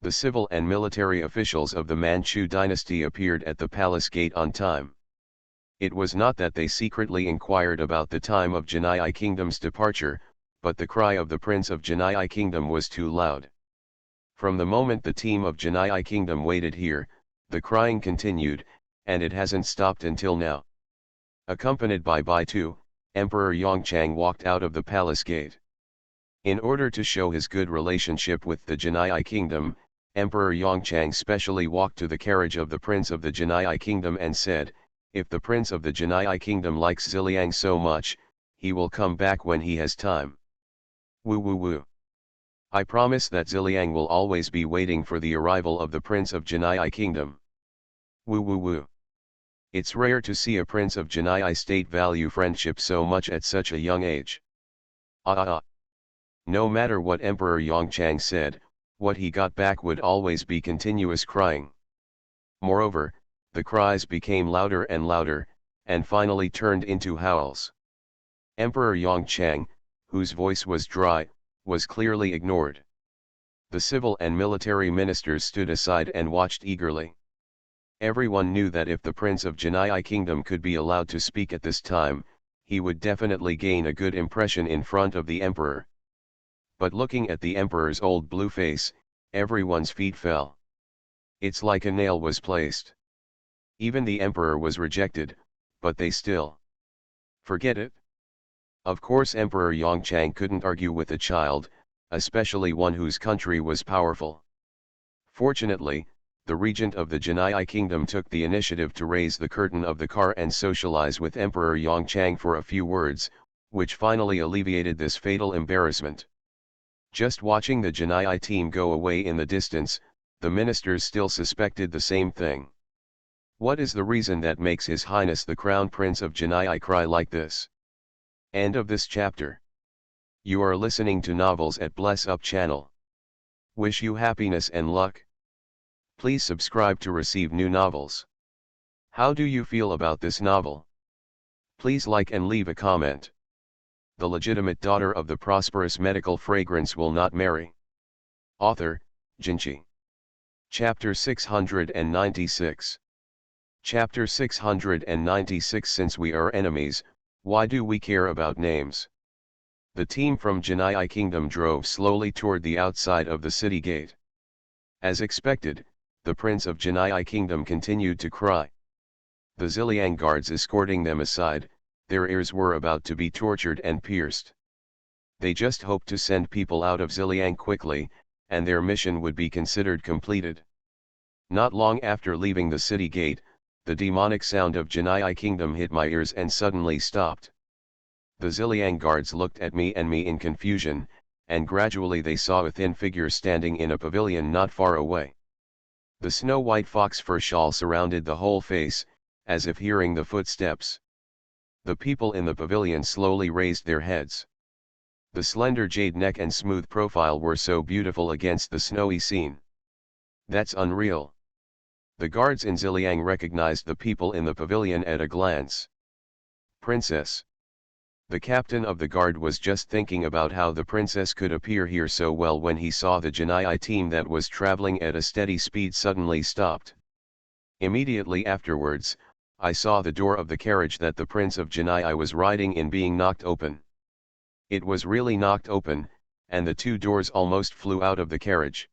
The civil and military officials of the Manchu dynasty appeared at the palace gate on time. It was not that they secretly inquired about the time of Janai Kingdom's departure, but the cry of the Prince of Janai Kingdom was too loud. From the moment the team of Janai Kingdom waited here, the crying continued, and it hasn't stopped until now. Accompanied by Baitu, Emperor Yongchang walked out of the palace gate. In order to show his good relationship with the Janai Kingdom, Emperor Yongchang specially walked to the carriage of the Prince of the Janai Kingdom and said, "If the Prince of the Janai Kingdom likes Ziliang so much, he will come back when he has time. Woo woo woo. I promise that Ziliang will always be waiting for the arrival of the Prince of Janai Kingdom. Woo woo woo. It's rare to see a Prince of Janai state value friendship so much at such a young age." No matter what Emperor Yongchang said, what he got back would always be continuous crying. Moreover, the cries became louder and louder, and finally turned into howls. Emperor Yongchang, whose voice was dry, was clearly ignored. The civil and military ministers stood aside and watched eagerly. Everyone knew that if the Prince of Janai Kingdom could be allowed to speak at this time, he would definitely gain a good impression in front of the emperor. But looking at the emperor's old blue face, everyone's feet fell. It's like a nail was placed. Even the emperor was rejected, but they still forget it. Of course Emperor Yongchang couldn't argue with a child, especially one whose country was powerful. Fortunately, the regent of the Janai Kingdom took the initiative to raise the curtain of the car and socialize with Emperor Yongchang for a few words, which finally alleviated this fatal embarrassment. Just watching the Janai team go away in the distance, the ministers still suspected the same thing. What is the reason that makes His Highness the Crown Prince of Janai cry like this? End of this chapter. You are listening to Novels at Bless Up channel. Wish you happiness and luck. Please subscribe to receive new novels. How do you feel about this novel? Please like and leave a comment. The legitimate daughter of the prosperous medical fragrance will not marry. Author, Jinchi. Chapter 696. Chapter 696. Since we are enemies, why do we care about names? The team from Janai Kingdom drove slowly toward the outside of the city gate. As expected, the Prince of Janai Kingdom continued to cry. The Ziliang guards escorting them aside, their ears were about to be tortured and pierced. They just hoped to send people out of Ziliang quickly, and their mission would be considered completed. Not long after leaving the city gate, the demonic sound of Janai Kingdom hit my ears and suddenly stopped. The Ziliang guards looked at me in confusion, and gradually they saw a thin figure standing in a pavilion not far away. The snow-white fox fur shawl surrounded the whole face, as if hearing the footsteps. The people in the pavilion slowly raised their heads. The slender jade neck and smooth profile were so beautiful against the snowy scene. That's unreal. The guards in Ziliang recognized the people in the pavilion at a glance. Princess. The captain of the guard was just thinking about how the princess could appear here so well when he saw the Janai team that was traveling at a steady speed suddenly stopped. Immediately afterwards, I saw the door of the carriage that the Prince of Janai was riding in being knocked open. It was really knocked open, and the two doors almost flew out of the carriage.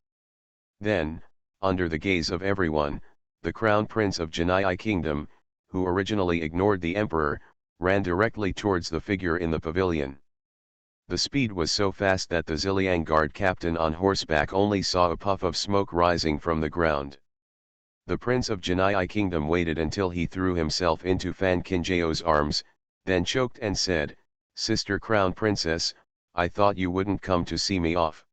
Then, under the gaze of everyone, the Crown Prince of Janai Kingdom, who originally ignored the Emperor, ran directly towards the figure in the pavilion. The speed was so fast that the Ziliang guard captain on horseback only saw a puff of smoke rising from the ground. The Prince of Janai Kingdom waited until he threw himself into Fan Kinjao's arms, then choked and said, "Sister Crown Princess, I thought you wouldn't come to see me off."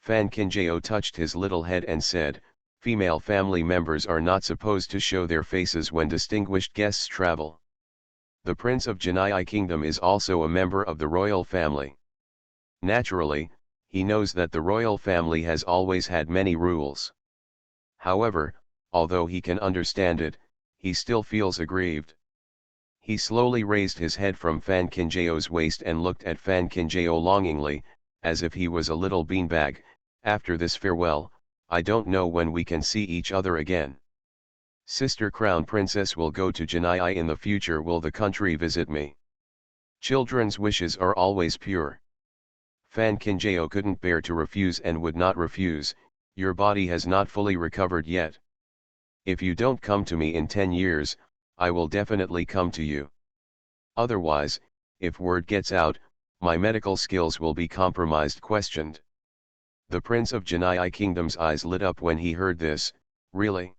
Fan Kinjao touched his little head and said, "Female family members are not supposed to show their faces when distinguished guests travel. The Prince of Janai Kingdom is also a member of the royal family. Naturally, he knows that the royal family has always had many rules. However, although he can understand it, he still feels aggrieved." He slowly raised his head from Fan Kinjao's waist and looked at Fan Kinjao longingly, as if he was a little beanbag. "After this farewell, I don't know when we can see each other again. Sister Crown Princess will go to Janai in the future. Will the country visit me? Children's wishes are always pure." Fan Kinjao couldn't bear to refuse and would not refuse. "Your body has not fully recovered yet. If you don't come to me in 10 years, I will definitely come to you. Otherwise, if word gets out, my medical skills will be compromised." Questioned. The Prince of Janai Kingdom's eyes lit up when he heard this. "Really?"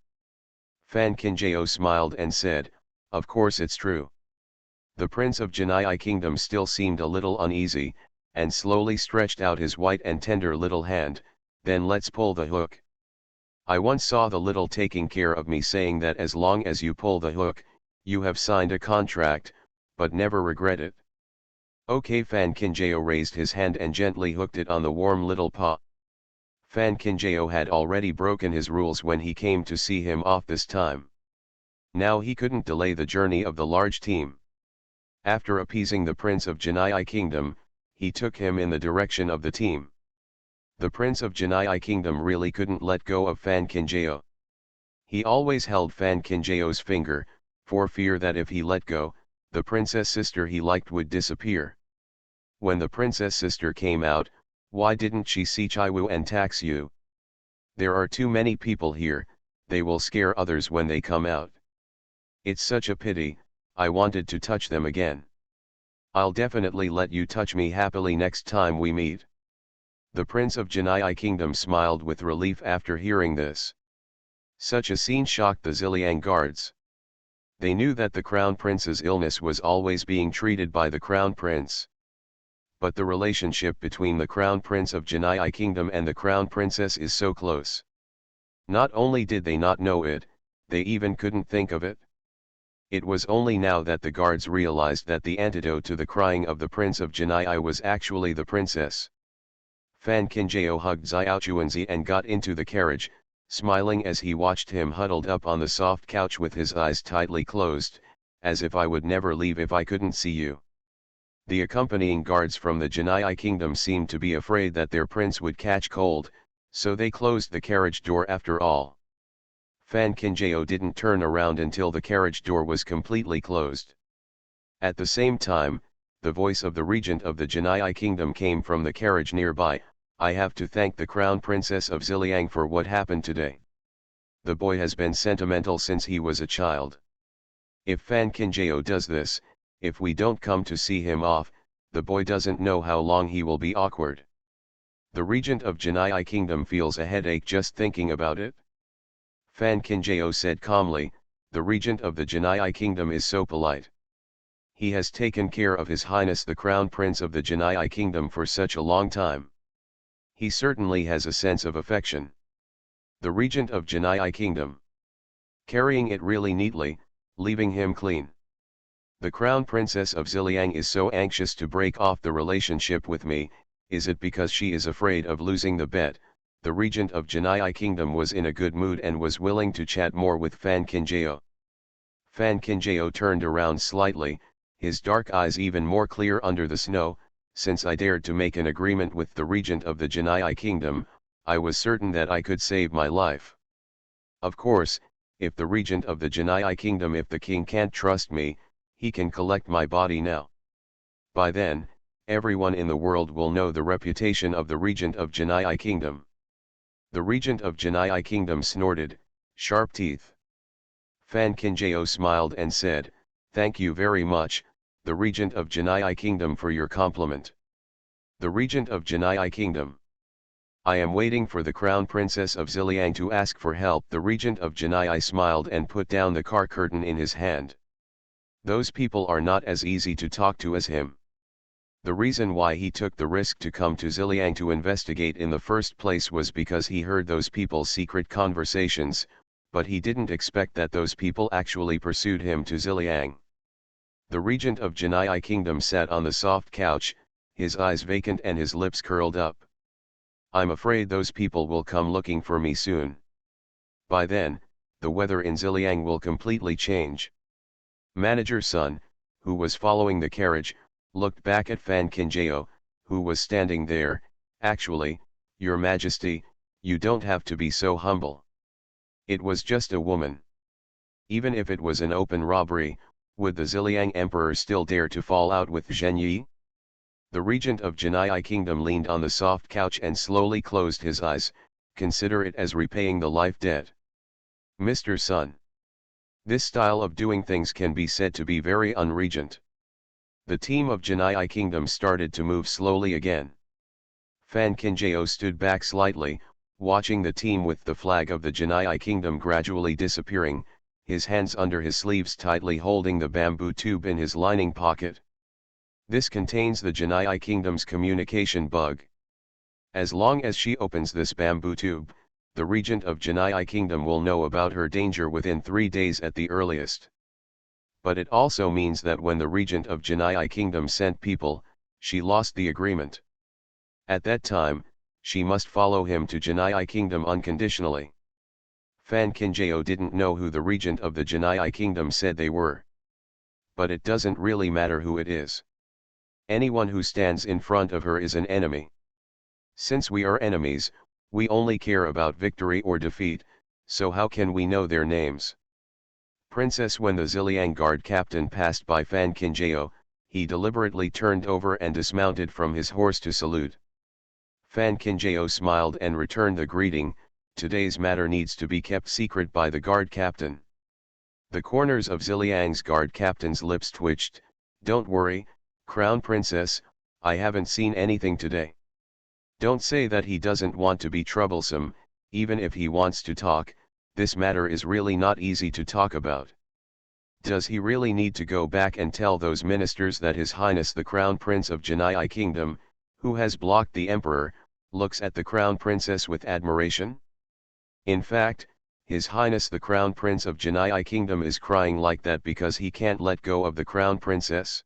Fan Kinjao smiled and said, "Of course it's true." The Prince of Janai Kingdom still seemed a little uneasy, and slowly stretched out his white and tender little hand. "Then let's pull the hook. I once saw the little taking care of me saying that as long as you pull the hook, you have signed a contract, but never regret it." "Okay." Fan Kinjao raised his hand and gently hooked it on the warm little paw. Fan Kinjao had already broken his rules when he came to see him off this time. Now he couldn't delay the journey of the large team. After appeasing the Prince of Janai Kingdom, he took him in the direction of the team. The Prince of Janai Kingdom really couldn't let go of Fan Kinjao. He always held Fan Kinjao's finger, for fear that if he let go, the princess sister he liked would disappear. When the princess sister came out, why didn't she see Chaiwu and tax you? There are too many people here, they will scare others when they come out. It's such a pity, I wanted to touch them again. I'll definitely let you touch me happily next time we meet." The Prince of Janai Kingdom smiled with relief after hearing this. Such a scene shocked the Ziliang guards. They knew that the Crown Prince's illness was always being treated by the Crown Prince. But the relationship between the Crown Prince of Janai Kingdom and the Crown Princess is so close. Not only did they not know it, they even couldn't think of it. It was only now that the guards realized that the antidote to the crying of the Prince of Janai was actually the princess. Fan Kinjao hugged Xiaochuanzi and got into the carriage, smiling as he watched him huddled up on the soft couch with his eyes tightly closed, "As if I would never leave if I couldn't see you." The accompanying guards from the Janai Kingdom seemed to be afraid that their prince would catch cold, so they closed the carriage door after all. Fan Kinjao didn't turn around until the carriage door was completely closed. At the same time, the voice of the regent of the Janai Kingdom came from the carriage nearby. "I have to thank the Crown Princess of Ziliang for what happened today. The boy has been sentimental since he was a child. If Fan Kinjao does this, if we don't come to see him off, the boy doesn't know how long he will be awkward. The regent of Janai Kingdom feels a headache just thinking about it." Fan Kinjao said calmly, "The regent of the Janai Kingdom is so polite. He has taken care of His Highness the Crown Prince of the Janai Kingdom for such a long time. He certainly has a sense of affection. The regent of Janai Kingdom. Carrying it really neatly, leaving him clean. The Crown Princess of Ziliang is so anxious to break off the relationship with me. Is it because she is afraid of losing the bet?" The regent of Janai Kingdom was in a good mood and was willing to chat more with Fan Kinjao. Fan Kinjao turned around slightly, his dark eyes even more clear under the snow. Since I dared to make an agreement with the regent of the Genii kingdom, I was certain that I could save my life. Of course, if the regent of the Genii kingdom, if the king can't trust me, he can collect my body now. By then, everyone in the world will know the reputation of the regent of Genii kingdom. The regent of Genii kingdom snorted, sharp teeth. Fan Kinjao smiled and said, "Thank you very much, the regent of Genii kingdom, for your compliment." The regent of Genii kingdom. "I am waiting for the crown princess of Ziliang to ask for help." The regent of Genii smiled and put down the car curtain in his hand. Those people are not as easy to talk to as him. The reason why he took the risk to come to Ziliang to investigate in the first place was because he heard those people's secret conversations, but he didn't expect that those people actually pursued him to Ziliang. The regent of Genii kingdom sat on the soft couch, his eyes vacant and his lips curled up. "I'm afraid those people will come looking for me soon. By then, the weather in Ziliang will completely change." Manager Sun, who was following the carriage, looked back at Fan Kinjao, who was standing there. "Actually, Your Majesty, you don't have to be so humble. It was just a woman. Even if it was an open robbery, would the Ziliang emperor still dare to fall out with Zhen Yi?" The regent of Genii kingdom leaned on the soft couch and slowly closed his eyes. "Consider it as repaying the life debt. Mr. Sun. This style of doing things can be said to be very unregent." The team of Genii kingdom started to move slowly again. Fan Kinjao stood back slightly, watching the team with the flag of the Genii kingdom gradually disappearing, his hands under his sleeves tightly holding the bamboo tube in his lining pocket. "This contains the Genii kingdom's communication bug. As long as she opens this bamboo tube, the regent of Genii kingdom will know about her danger within 3 days at the earliest. But it also means that when the regent of Genii kingdom sent people, she lost the agreement. At that time, she must follow him to Genii kingdom unconditionally." Fan Kinjao didn't know who the regent of the Genii kingdom said they were. But it doesn't really matter who it is. Anyone who stands in front of her is an enemy. Since we are enemies, we only care about victory or defeat, so how can we know their names? Princess. When the Ziliang guard captain passed by Fan Kinjao, he deliberately turned over and dismounted from his horse to salute. Fan Kinjao smiled and returned the greeting. Today's matter needs to be kept secret by the guard captain. The corners of Ziliang's guard captain's lips twitched. "Don't worry, Crown Princess, I haven't seen anything today." "Don't say that he doesn't want to be troublesome. Even if he wants to talk, this matter is really not easy to talk about. Does he really need to go back and tell those ministers that His Highness the Crown Prince of Genii Kingdom, who has blocked the Emperor, looks at the Crown Princess with admiration? In fact, His Highness the Crown Prince of Genii Kingdom is crying like that because he can't let go of the Crown Princess?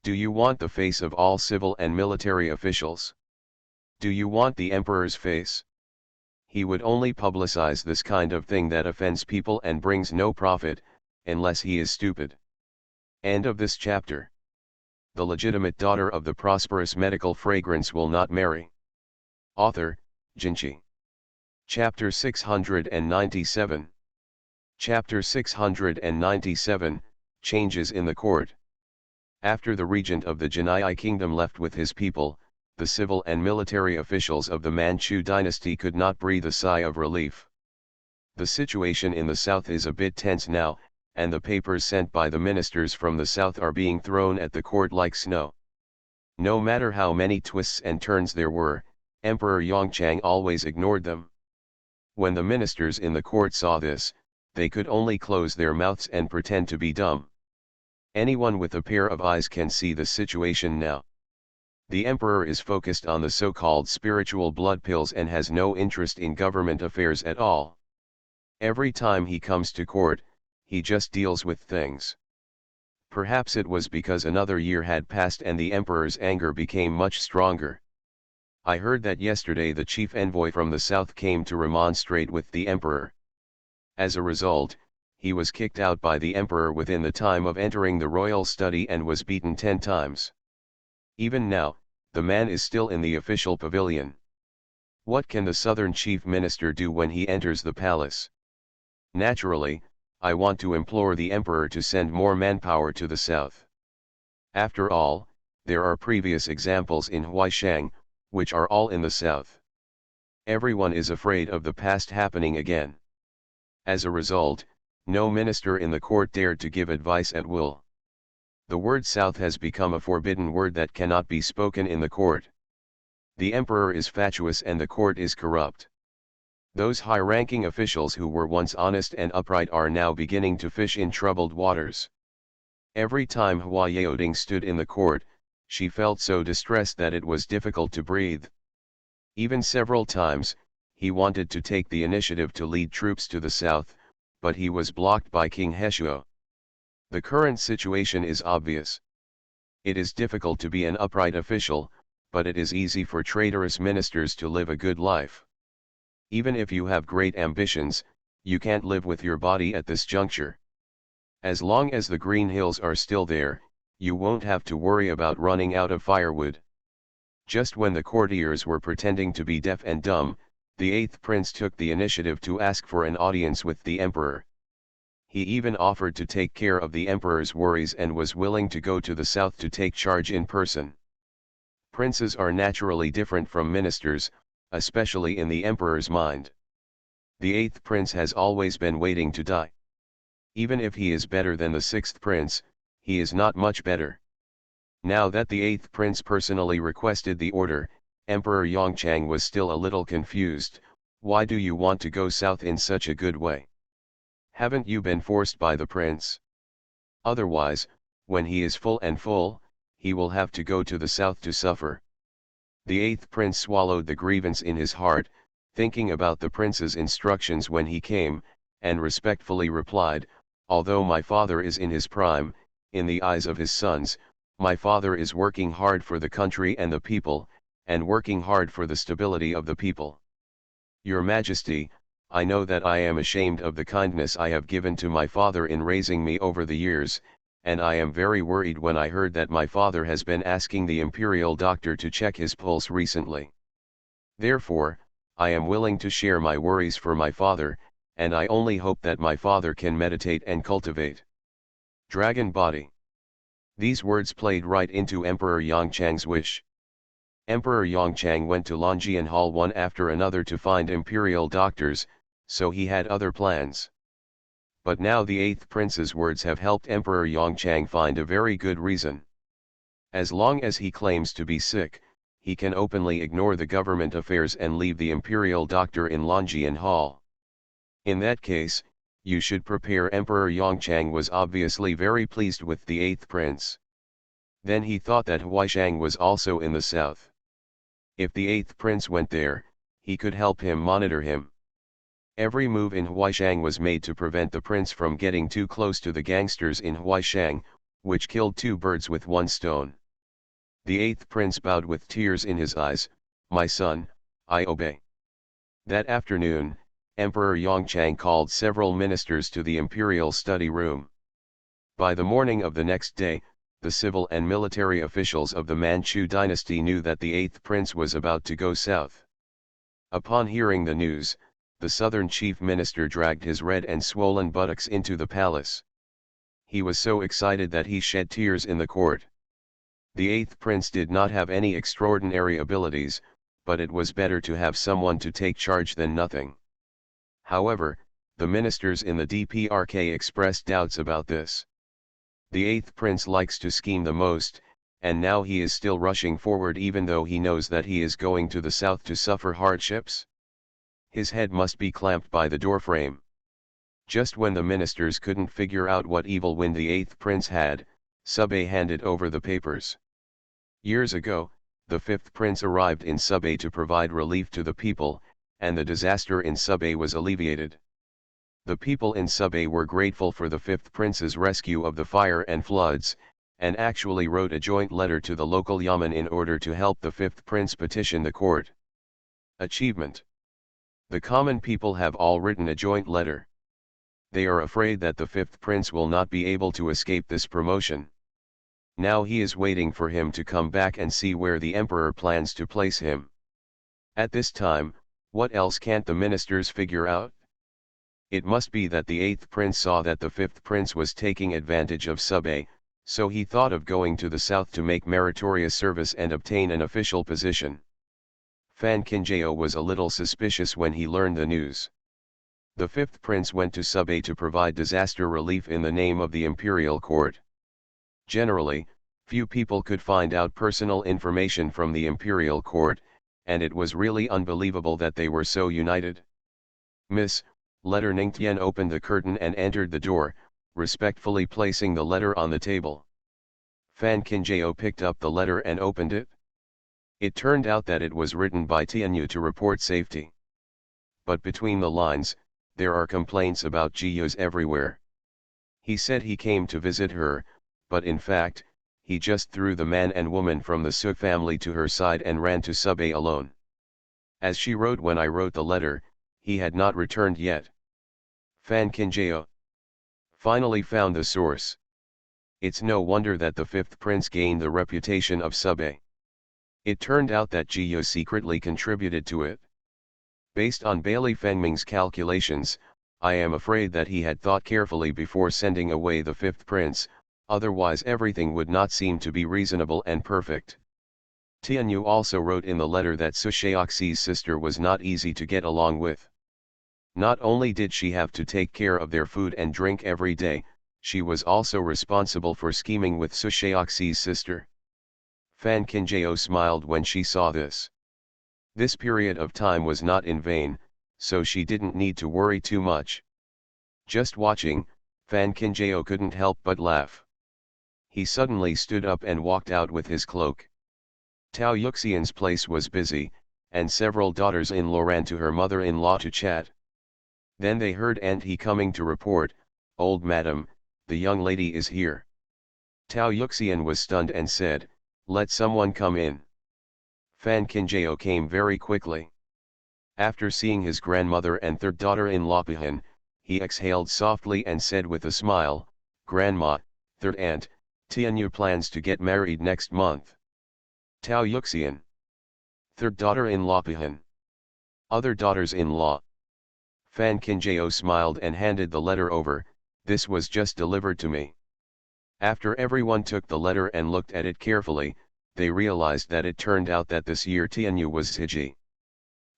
Do you want the face of all civil and military officials? Do you want the Emperor's face? He would only publicize this kind of thing that offends people and brings no profit, unless he is stupid." End of this chapter. The legitimate daughter of the prosperous medical fragrance will not marry. Author, Jinchi. Chapter 697. Chapter 697, Changes in the Court. After the regent of the Genii kingdom left with his people, the civil and military officials of the Manchu dynasty could not breathe a sigh of relief. The situation in the south is a bit tense now, and the papers sent by the ministers from the south are being thrown at the court like snow. No matter how many twists and turns there were, Emperor Yongchang always ignored them. When the ministers in the court saw this, they could only close their mouths and pretend to be dumb. Anyone with a pair of eyes can see the situation now. The emperor is focused on the so-called spiritual blood pills and has no interest in government affairs at all. Every time he comes to court, he just deals with things. Perhaps it was because another year had passed and the emperor's anger became much stronger. I heard that yesterday the chief envoy from the south came to remonstrate with the emperor. As a result, he was kicked out by the emperor within the time of entering the royal study and was beaten 10 times. Even now, the man is still in the official pavilion. What can the southern chief minister do when he enters the palace? Naturally, I want to implore the emperor to send more manpower to the south. After all, there are previous examples in Huaishang, which are all in the south. Everyone is afraid of the past happening again. As a result, no minister in the court dared to give advice at will. The word south has become a forbidden word that cannot be spoken in the court. The emperor is fatuous and the court is corrupt. Those high-ranking officials who were once honest and upright are now beginning to fish in troubled waters. Every time Hua Yaoding stood in the court, she felt so distressed that it was difficult to breathe. Even several times, he wanted to take the initiative to lead troops to the south, but he was blocked by King Heshuo. The current situation is obvious. It is difficult to be an upright official, but it is easy for traitorous ministers to live a good life. Even if you have great ambitions, you can't live with your body at this juncture. As long as the green hills are still there, you won't have to worry about running out of firewood. Just when the courtiers were pretending to be deaf and dumb, the 8th prince took the initiative to ask for an audience with the emperor. He even offered to take care of the emperor's worries and was willing to go to the south to take charge in person. Princes are naturally different from ministers, especially in the emperor's mind. The 8th prince has always been waiting to die. Even if he is better than the 6th prince, he is not much better. Now that the 8th prince personally requested the order, Emperor Yongchang was still a little confused. Why do you want to go south in such a good way? Haven't you been forced by the prince? Otherwise, when he is full, he will have to go to the south to suffer. The 8th prince swallowed the grievance in his heart, thinking about the prince's instructions when he came, and respectfully replied, although my father is in his prime, in the eyes of his sons, my father is working hard for the country and the people, and working hard for the stability of the people. Your Majesty, I know that I am ashamed of the kindness I have given to my father in raising me over the years, and I am very worried when I heard that my father has been asking the imperial doctor to check his pulse recently. Therefore, I am willing to share my worries for my father, and I only hope that my father can meditate and cultivate. Dragon body. These words played right into Emperor Yongchang's wish. Emperor Yongchang went to Lonjian Hall one after another to find imperial doctors, so he had other plans. But now the 8th prince's words have helped Emperor Yongchang find a very good reason. As long as he claims to be sick, he can openly ignore the government affairs and leave the imperial doctor in Lonjian Hall. In that case, you should prepare. Emperor Yongchang was obviously very pleased with the 8th prince. Then he thought that Huaishang was also in the south. If the 8th prince went there, he could help him monitor him. Every move in Huaishang was made to prevent the prince from getting too close to the gangsters in Huaishang, which killed 2 birds with 1 stone. The 8th prince bowed with tears in his eyes, my son, I obey. That afternoon, Emperor Yongchang called several ministers to the imperial study room. By the morning of the next day, the civil and military officials of the Manchu dynasty knew that the 8th prince was about to go south. Upon hearing the news, the southern chief minister dragged his red and swollen buttocks into the palace. He was so excited that he shed tears in the court. The 8th prince did not have any extraordinary abilities, but it was better to have someone to take charge than nothing. However, the ministers in the DPRK expressed doubts about this. The 8th prince likes to scheme the most, and now he is still rushing forward even though he knows that he is going to the south to suffer hardships. His head must be clamped by the doorframe. Just when the ministers couldn't figure out what evil wind the 8th prince had, Subay handed over the papers. Years ago, the 5th prince arrived in Subay to provide relief to the people, and the disaster in Subay was alleviated. The people in Subay were grateful for the 5th prince's rescue of the fire and floods, and actually wrote a joint letter to the local yamen in order to help the 5th prince petition the court. Achievement. The common people have all written a joint letter. They are afraid that the fifth prince will not be able to escape this promotion. Now he is waiting for him to come back and see where the emperor plans to place him. At this time, what else can't the ministers figure out? It must be that the eighth prince saw that the fifth prince was taking advantage of Sub-A, so he thought of going to the south to make meritorious service and obtain an official position. Fan Kinjao was a little suspicious when he learned the news. The fifth prince went to Sub-A to provide disaster relief in the name of the imperial court. Generally, few people could find out personal information from the imperial court, and it was really unbelievable that they were so united. Miss, Letter Ningtian opened the curtain and entered the door, respectfully placing the letter on the table. Fan Kinjao picked up the letter and opened it. It turned out that it was written by Tianyu to report safety. But between the lines, there are complaints about Jiyo's everywhere. He said he came to visit her, but in fact, he just threw the man and woman from the Su family to her side and ran to Sub-A alone. As she wrote when I wrote the letter, he had not returned yet. Fan Kinjao finally found the source. It's no wonder that the fifth prince gained the reputation of Sub-A. It turned out that Jiyo secretly contributed to it. Based on Bailey Fengming's calculations, I am afraid that he had thought carefully before sending away the fifth prince, otherwise everything would not seem to be reasonable and perfect. Tianyu also wrote in the letter that Su Shaoxi's sister was not easy to get along with. Not only did she have to take care of their food and drink every day, she was also responsible for scheming with Su Shaoxi's sister. Fan Kinjao smiled when she saw this. This period of time was not in vain, so she didn't need to worry too much. Just watching, Fan Kinjao couldn't help but laugh. He suddenly stood up and walked out with his cloak. Tao Yuxian's place was busy, and several daughters-in-law ran to her mother-in-law to chat. Then they heard Aunt He coming to report, "Old madam, the young lady is here." Tao Yuxian was stunned and said, "Let someone come in." Fan Kinjao came very quickly. After seeing his grandmother and third daughter-in-law Pihan, he exhaled softly and said with a smile, "Grandma, third aunt, Tianyu plans to get married next month." Tao Yuxian. Third daughter-in-law Pihan. Other daughters-in-law. Fan Kinjao smiled and handed the letter over. "This was just delivered to me." After everyone took the letter and looked at it carefully, they realized that it turned out that this year Tianyu was Ziji.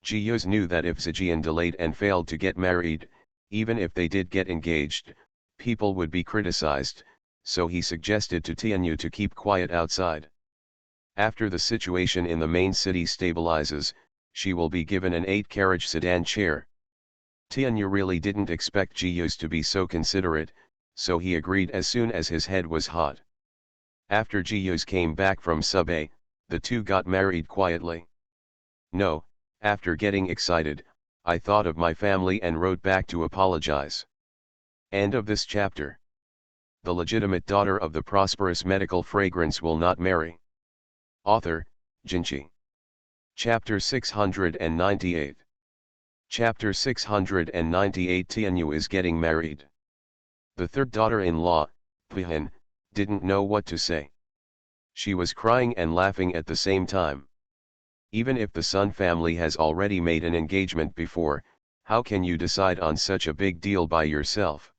Jiyos knew that if Zijian delayed and failed to get married, even if they did get engaged, people would be criticized, so he suggested to Tianyu to keep quiet outside. After the situation in the main city stabilizes, she will be given an 8-carriage sedan chair. Tianyu really didn't expect Jiyos to be so considerate, so he agreed as soon as his head was hot. After Jiyos came back from Sub-A, the two got married quietly. No, after getting excited, I thought of my family and wrote back to apologize. End of this chapter. The legitimate daughter of the prosperous medical fragrance will not marry. Author, Jinchi. Chapter 698. Chapter 698. Tianyu is getting married. The third daughter-in-law, Pihan, didn't know what to say. She was crying and laughing at the same time. Even if the Sun family has already made an engagement before, how can you decide on such a big deal by yourself?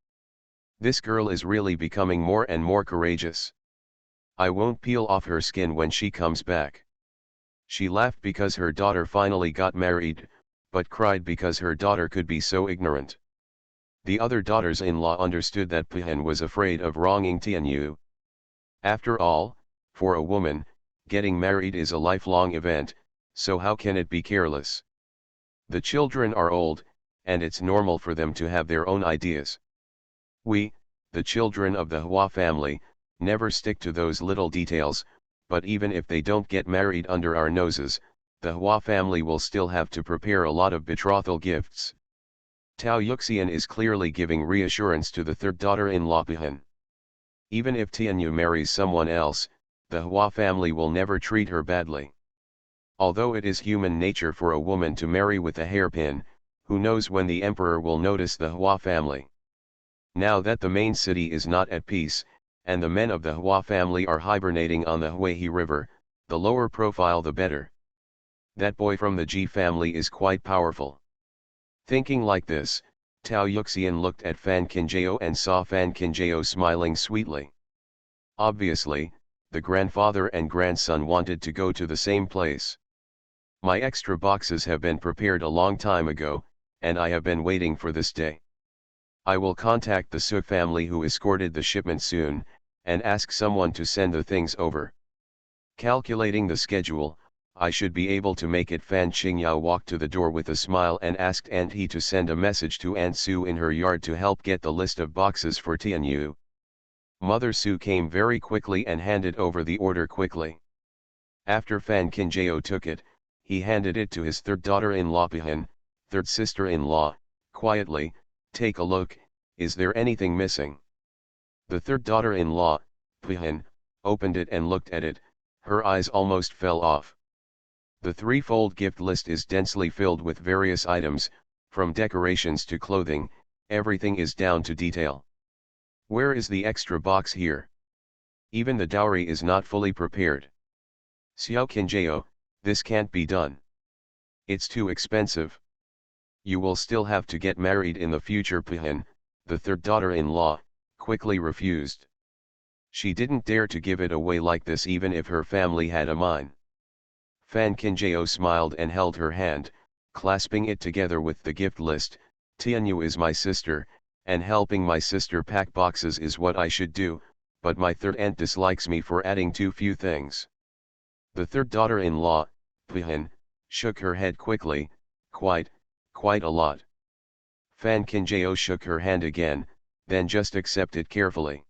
This girl is really becoming more and more courageous. I won't peel off her skin when she comes back. She laughed because her daughter finally got married, but cried because her daughter could be so ignorant. The other daughters-in-law understood that Pihan was afraid of wronging Tianyu. After all, for a woman, getting married is a lifelong event, so how can it be careless? The children are old, and it's normal for them to have their own ideas. We, the children of the Hua family, never stick to those little details, but even if they don't get married under our noses, the Hua family will still have to prepare a lot of betrothal gifts. Tao Yuxian is clearly giving reassurance to the third daughter-in-law Pihan. Even if Tianyu marries someone else, the Hua family will never treat her badly. Although it is human nature for a woman to marry with a hairpin, who knows when the emperor will notice the Hua family. Now that the main city is not at peace, and the men of the Hua family are hibernating on the Huihe River, the lower profile the better. That boy from the Ji family is quite powerful. Thinking like this, Tao Yuxian looked at Fan Qingjao and saw Fan Qingjao smiling sweetly. Obviously, the grandfather and grandson wanted to go to the same place. My extra boxes have been prepared a long time ago, and I have been waiting for this day. I will contact the Su family who escorted the shipment soon, and ask someone to send the things over. Calculating the schedule, I should be able to make it. Fan Qingyao walked to the door with a smile and asked Aunt He to send a message to Aunt Su in her yard to help get the list of boxes for Tianyu. Mother Su came very quickly and handed over the order quickly. After Fan Qingjao took it, he handed it to his third daughter-in-law Pihan, third sister-in-law, quietly, "Take a look, is there anything missing?" The third daughter-in-law, Pihan, opened it and looked at it, her eyes almost fell off. The threefold gift list is densely filled with various items, from decorations to clothing, everything is down to detail. Where is the extra box here? Even the dowry is not fully prepared. Xiao Qingjao, this can't be done. It's too expensive. You will still have to get married in the future. Pihan, the third daughter-in-law, quickly refused. She didn't dare to give it away like this even if her family had a mine. Fan Qingjao smiled and held her hand, clasping it together with the gift list. "Tianyu is my sister, and helping my sister pack boxes is what I should do, but my third aunt dislikes me for adding too few things." The third daughter-in-law, Pihan, shook her head quickly, quite a lot. Fan Qingjao shook her hand again, then just accepted carefully.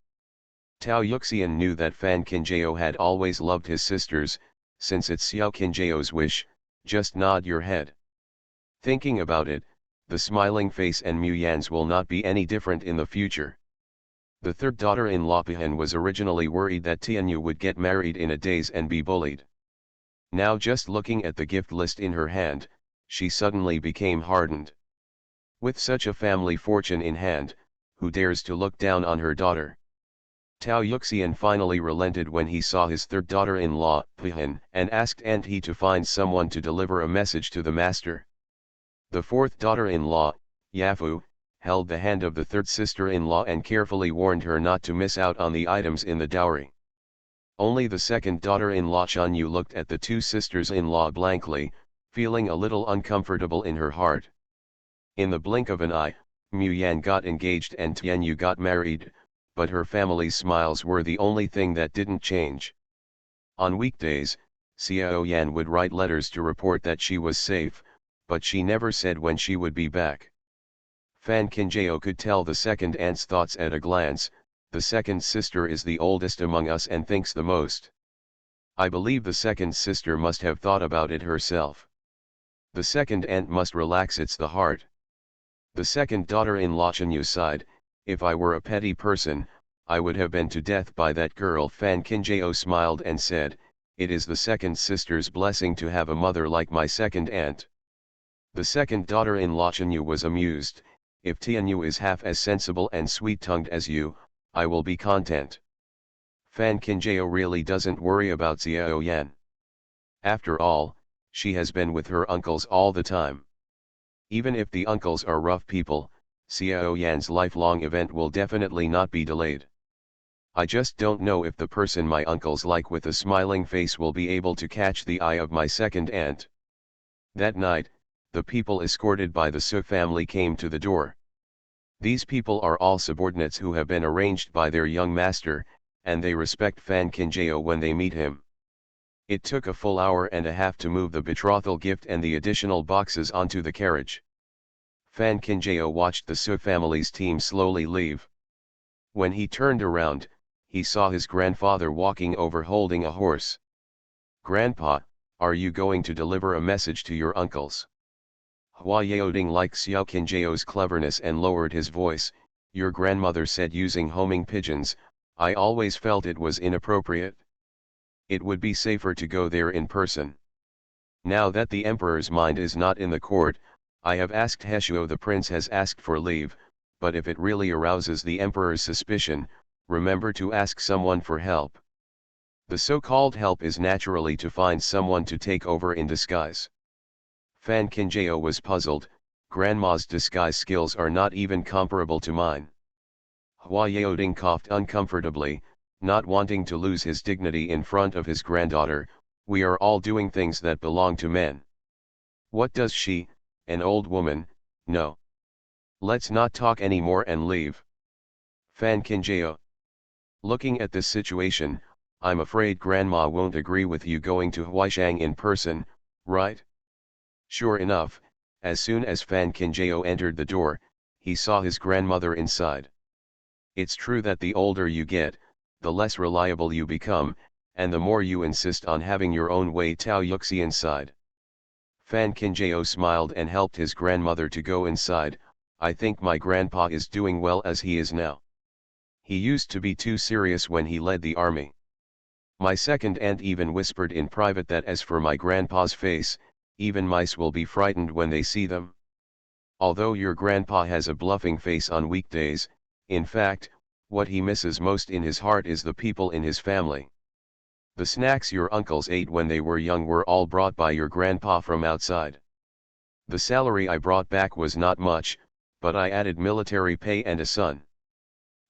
Tao Yuxian knew that Fan Qingjao had always loved his sisters, since it's Xiao Qingjiao's wish, just nod your head. Thinking about it, the smiling face and Mu Yan's will not be any different in the future. The third daughter-in-law Pihan was originally worried that Tianyu would get married in a daze and be bullied. Now just looking at the gift list in her hand, she suddenly became hardened. With such a family fortune in hand, who dares to look down on her daughter? Tao Yuxian finally relented when he saw his third daughter-in-law, Pihan, and asked Aunt He to find someone to deliver a message to the master. The fourth daughter-in-law, Yafu, held the hand of the third sister-in-law and carefully warned her not to miss out on the items in the dowry. Only the second daughter-in-law Chanyu looked at the two sisters-in-law blankly, feeling a little uncomfortable in her heart. In the blink of an eye, Mu Yan got engaged and Tianyu got married, but her family's smiles were the only thing that didn't change. On weekdays, Xiao Yan would write letters to report that she was safe, but she never said when she would be back. Fan Qingjao could tell the second aunt's thoughts at a glance. The second sister is the oldest among us and thinks the most. I believe the second sister must have thought about it herself. The second aunt must relax, it's the heart. The second daughter-in-law Chanyu sighed, if I were a petty person, I would have been to death by that girl. Fan Qingjao smiled and said, it is the second sister's blessing to have a mother like my second aunt. The second daughter-in-law Chanyu was amused, if Tianyu is half as sensible and sweet-tongued as you, I will be content. Fan Qingjao really doesn't worry about Xiao Yan. After all, she has been with her uncles all the time. Even if the uncles are rough people, Xiao Yan's lifelong event will definitely not be delayed. I just don't know if the person my uncles like with a smiling face will be able to catch the eye of my second aunt. That night, the people escorted by the Su family came to the door. These people are all subordinates who have been arranged by their young master, and they respect Fan Qingjao when they meet him. It took a full hour and a half to move the betrothal gift and the additional boxes onto the carriage. Fan Qingjao watched the Su family's team slowly leave. When he turned around, he saw his grandfather walking over holding a horse. "Grandpa, are you going to deliver a message to your uncles?" Hua Yaoding liked Xiao Qingjiao's cleverness and lowered his voice. "Your grandmother said using homing pigeons, I always felt it was inappropriate. It would be safer to go there in person. Now that the emperor's mind is not in the court, I have asked Heshuo, the prince has asked for leave, but if it really arouses the emperor's suspicion, remember to ask someone for help. The so-called help is naturally to find someone to take over in disguise. Fan Kinjao was puzzled. Grandma's disguise skills are not even comparable to mine. Hua Yaoding coughed uncomfortably, not wanting to lose his dignity in front of his granddaughter. We are all doing things that belong to men. What does she, an old woman, know? Let's not talk anymore and leave. Fan Kinjao. Looking at this situation, I'm afraid Grandma won't agree with you going to Huaishang in person, right? Sure enough, as soon as Fan Kinjao entered the door, he saw his grandmother inside. It's true that the older you get, the less reliable you become, and the more you insist on having your own way. Tao Yuxian sighed. Fan Kinjao smiled and helped his grandmother to go inside. I think my grandpa is doing well as he is now. He used to be too serious when he led the army. My second aunt even whispered in private that as for my grandpa's face, even mice will be frightened when they see them. Although your grandpa has a bluffing face on weekdays, in fact, what he misses most in his heart is the people in his family. The snacks your uncles ate when they were young were all brought by your grandpa from outside. The salary I brought back was not much, but I added military pay and a son.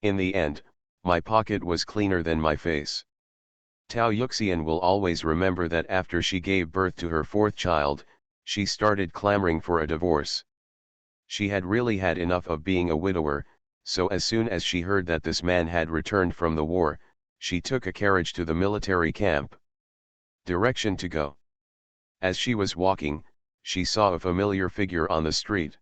In the end, my pocket was cleaner than my face. Tao Yuxian will always remember that after she gave birth to her fourth child, she started clamoring for a divorce. She had really had enough of being a widower, so as soon as she heard that this man had returned from the war, she took a carriage to the military camp. Direction to go. As she was walking, she saw a familiar figure on the street.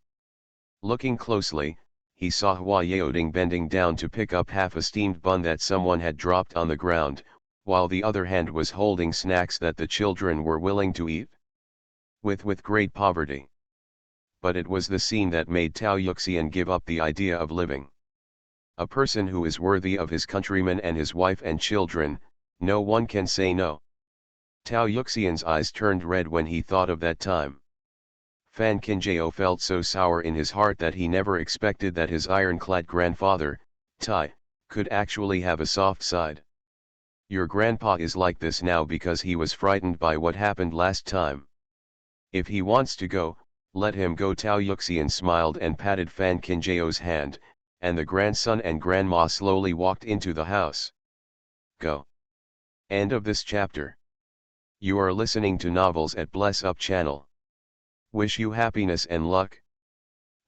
Looking closely, he saw Hua Yaoding bending down to pick up half a steamed bun that someone had dropped on the ground, while the other hand was holding snacks that the children were willing to eat. With great poverty. But it was the scene that made Tao Yuxian give up the idea of living. A person who is worthy of his countrymen and his wife and children, no one can say no. Tao Yuxian's eyes turned red when he thought of that time. Fan Kinjao felt so sour in his heart that he never expected that his ironclad grandfather, Tai, could actually have a soft side. Your grandpa is like this now because he was frightened by what happened last time. If he wants to go, let him go. Tao Yuxian smiled and patted Fan Kinjao's hand, and the grandson and grandma slowly walked into the house. Go. End of this chapter. You are listening to novels at Bless Up channel. Wish you happiness and luck.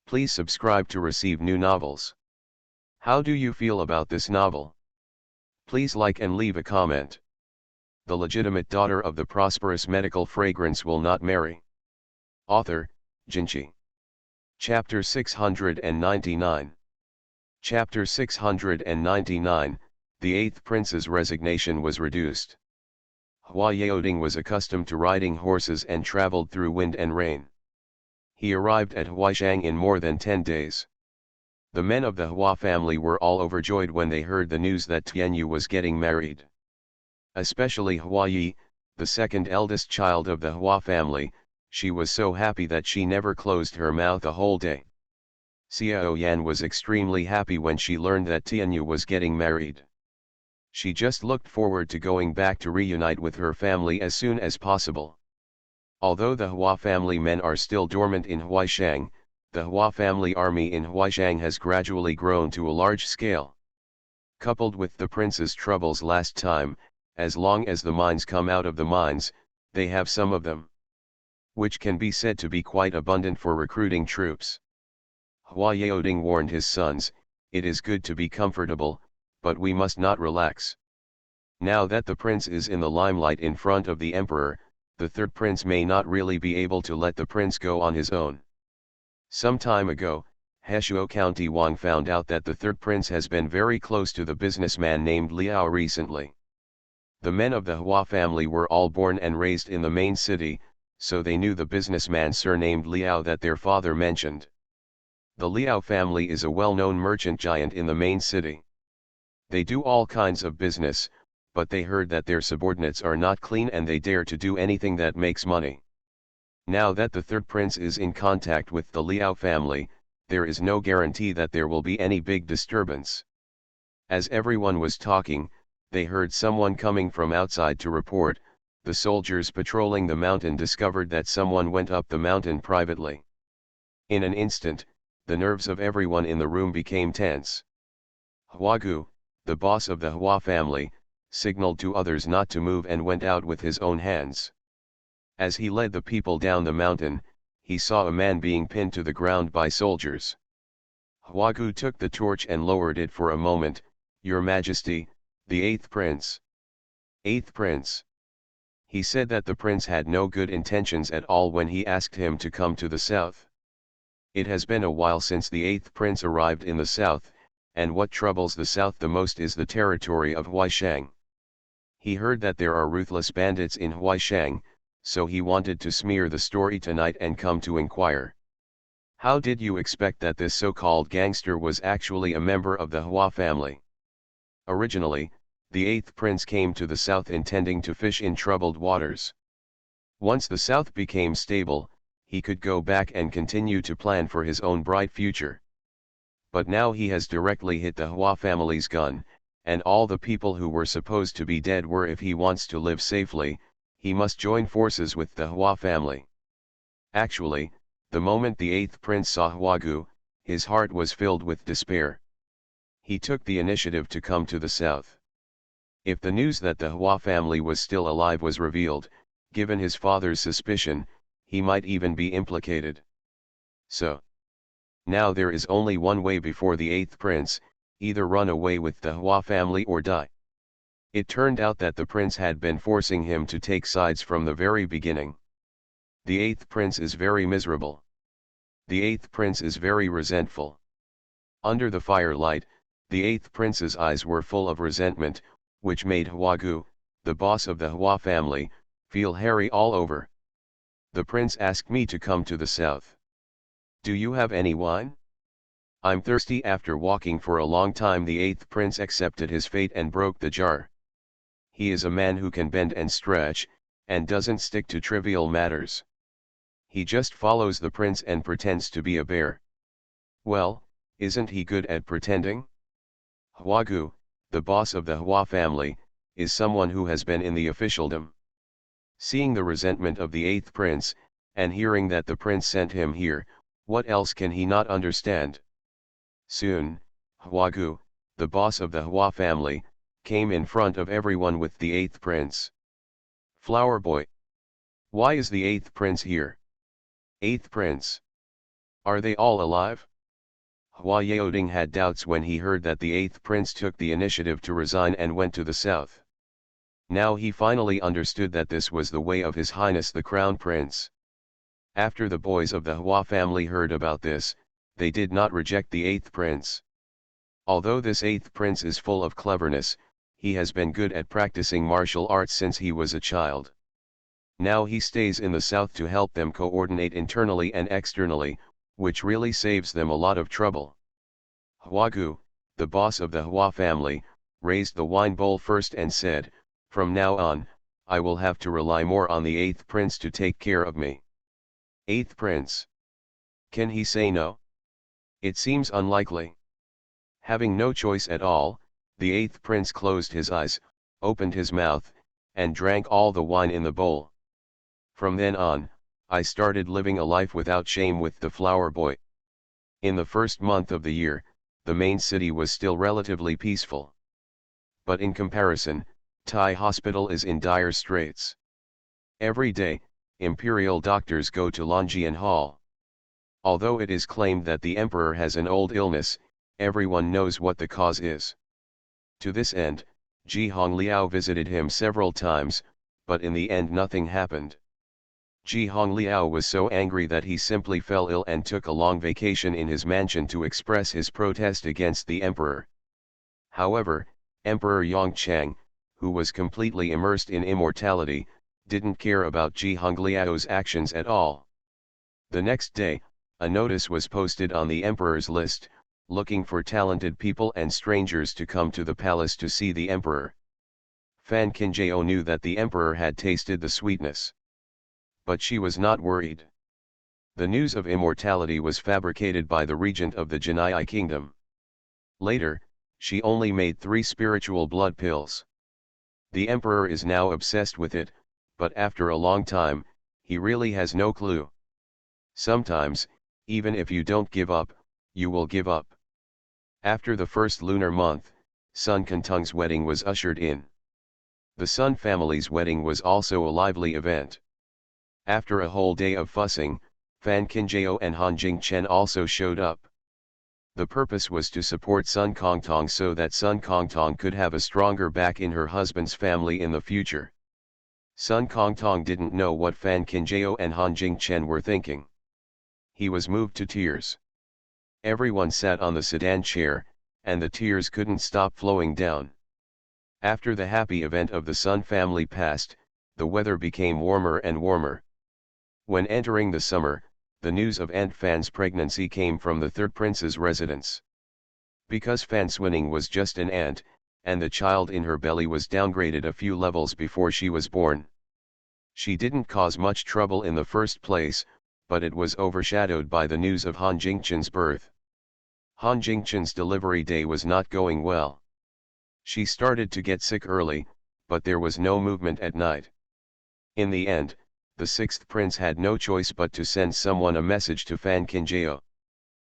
Please subscribe to receive new novels. How do you feel about this novel? Please like and leave a comment. The legitimate daughter of the prosperous medical fragrance will not marry. Author, Jinchi. Chapter 699. Chapter 699, the eighth prince's resignation was reduced. Hua Yaoding was accustomed to riding horses and traveled through wind and rain. He arrived at Huaishang in more than 10 days. The men of the Hua family were all overjoyed when they heard the news that Tianyu was getting married. Especially Hua Yi, the second eldest child of the Hua family. She was so happy that she never closed her mouth a whole day. Xiao Yan was extremely happy when she learned that Tianyu was getting married. She just looked forward to going back to reunite with her family as soon as possible. Although the Hua family men are still dormant in Huaishang, the Hua family army in Huaishang has gradually grown to a large scale. Coupled with the prince's troubles last time, as long as the mines come out of the mines, they have some of them, which can be said to be quite abundant for recruiting troops. Hua Yaoding warned his sons, it is good to be comfortable, but we must not relax. Now that the prince is in the limelight in front of the emperor, the third prince may not really be able to let the prince go on his own. Some time ago, Heshuo County Wang found out that the third prince has been very close to the businessman named Liao recently. The men of the Hua family were all born and raised in the main city, so they knew the businessman surnamed Liao that their father mentioned. The Liao family is a well-known merchant giant in the main city. They do all kinds of business, but they heard that their subordinates are not clean and they dare to do anything that makes money. Now that the third prince is in contact with the Liao family, there is no guarantee that there will be any big disturbance. As everyone was talking, they heard someone coming from outside to report. The soldiers patrolling the mountain discovered that someone went up the mountain privately. In an instant, the nerves of everyone in the room became tense. Huagu, the boss of the Hua family, signaled to others not to move and went out with his own hands. As he led the people down the mountain, he saw a man being pinned to the ground by soldiers. Huagu took the torch and lowered it for a moment. "Your Majesty, the 8th Prince." "8th Prince." He said that the prince had no good intentions at all when he asked him to come to the south. It has been a while since the 8th Prince arrived in the south, and what troubles the south the most is the territory of Huaishang. He heard that there are ruthless bandits in Huaishang, so he wanted to smear the story tonight and come to inquire. How did you expect that this so-called gangster was actually a member of the Hua family? Originally, the 8th Prince came to the south intending to fish in troubled waters. Once the south became stable, he could go back and continue to plan for his own bright future. But now he has directly hit the Hua family's gun, and all the people who were supposed to be dead were. If he wants to live safely, he must join forces with the Hua family. Actually, the moment the 8th Prince saw Huagu, his heart was filled with despair. He took the initiative to come to the south. If the news that the Hua family was still alive was revealed, given his father's suspicion, he might even be implicated. So, now there is only one way before the 8th Prince, either run away with the Hua family or die. It turned out that the prince had been forcing him to take sides from the very beginning. The 8th Prince is very miserable. The 8th Prince is very resentful. Under the firelight, the 8th Prince's eyes were full of resentment, which made Huagu, the boss of the Hua family, feel hairy all over. "The prince asked me to come to the south. Do you have any wine? I'm thirsty." After walking for a long time, the 8th Prince accepted his fate and broke the jar. He is a man who can bend and stretch, and doesn't stick to trivial matters. He just follows the prince and pretends to be a bear. Well, isn't he good at pretending? Huagu, the boss of the Hua family, is someone who has been in the officialdom. Seeing the resentment of the 8th Prince, and hearing that the prince sent him here, what else can he not understand? Soon, Huagu, the boss of the Hua family, came in front of everyone with the 8th Prince. "Flower boy. Why is the 8th Prince here?" "8th Prince. Are they all alive?" Hua Yaoding had doubts when he heard that the 8th Prince took the initiative to resign and went to the south. Now he finally understood that this was the way of His Highness the Crown Prince. After the boys of the Hua family heard about this, they did not reject the 8th Prince. Although this 8th Prince is full of cleverness, he has been good at practicing martial arts since he was a child. Now he stays in the south to help them coordinate internally and externally, which really saves them a lot of trouble. Huagu, the boss of the Hua family, raised the wine bowl first and said, "From now on, I will have to rely more on the 8th Prince to take care of me." 8th Prince. Can he say no? It seems unlikely. Having no choice at all, the 8th Prince closed his eyes, opened his mouth, and drank all the wine in the bowl. "From then on, I started living a life without shame with the flower boy." In the first month of the year, the main city was still relatively peaceful. But in comparison, Tai Hospital is in dire straits. Every day, imperial doctors go to Longjian Hall. Although it is claimed that the emperor has an old illness, everyone knows what the cause is. To this end, Ji Hongliao visited him several times, but in the end nothing happened. Ji Hongliao was so angry that he simply fell ill and took a long vacation in his mansion to express his protest against the emperor. However, Emperor Yongchang, who was completely immersed in immortality, didn't care about Ji Hongliao's actions at all. The next day, a notice was posted on the emperor's list, looking for talented people and strangers to come to the palace to see the emperor. Fan Qinjiao knew that the emperor had tasted the sweetness. But she was not worried. The news of immortality was fabricated by the regent of the Genii kingdom. Later, she only made 3 spiritual blood pills. The emperor is now obsessed with it, but after a long time, he really has no clue. Sometimes, even if you don't give up, you will give up. After the first lunar month, Sun Kantung's wedding was ushered in. The Sun family's wedding was also a lively event. After a whole day of fussing, Fan Kinjao and Han Jingchen also showed up. The purpose was to support Sun Kongtong so that Sun Kongtong could have a stronger back in her husband's family in the future. Sun Kongtong didn't know what Fan Kinjao and Han Jingchen were thinking. He was moved to tears. Everyone sat on the sedan chair, and the tears couldn't stop flowing down. After the happy event of the Sun family passed, the weather became warmer and warmer. When entering the summer, the news of Aunt Fan's pregnancy came from the third prince's residence. Because Fan Swinning was just an ant, and the child in her belly was downgraded a few levels before she was born. She didn't cause much trouble in the first place, but it was overshadowed by the news of Han Jingchen's birth. Han Jingchen's delivery day was not going well. She started to get sick early, but there was no movement at night. In the end, the 6th prince had no choice but to send someone a message to Fan Kinjao.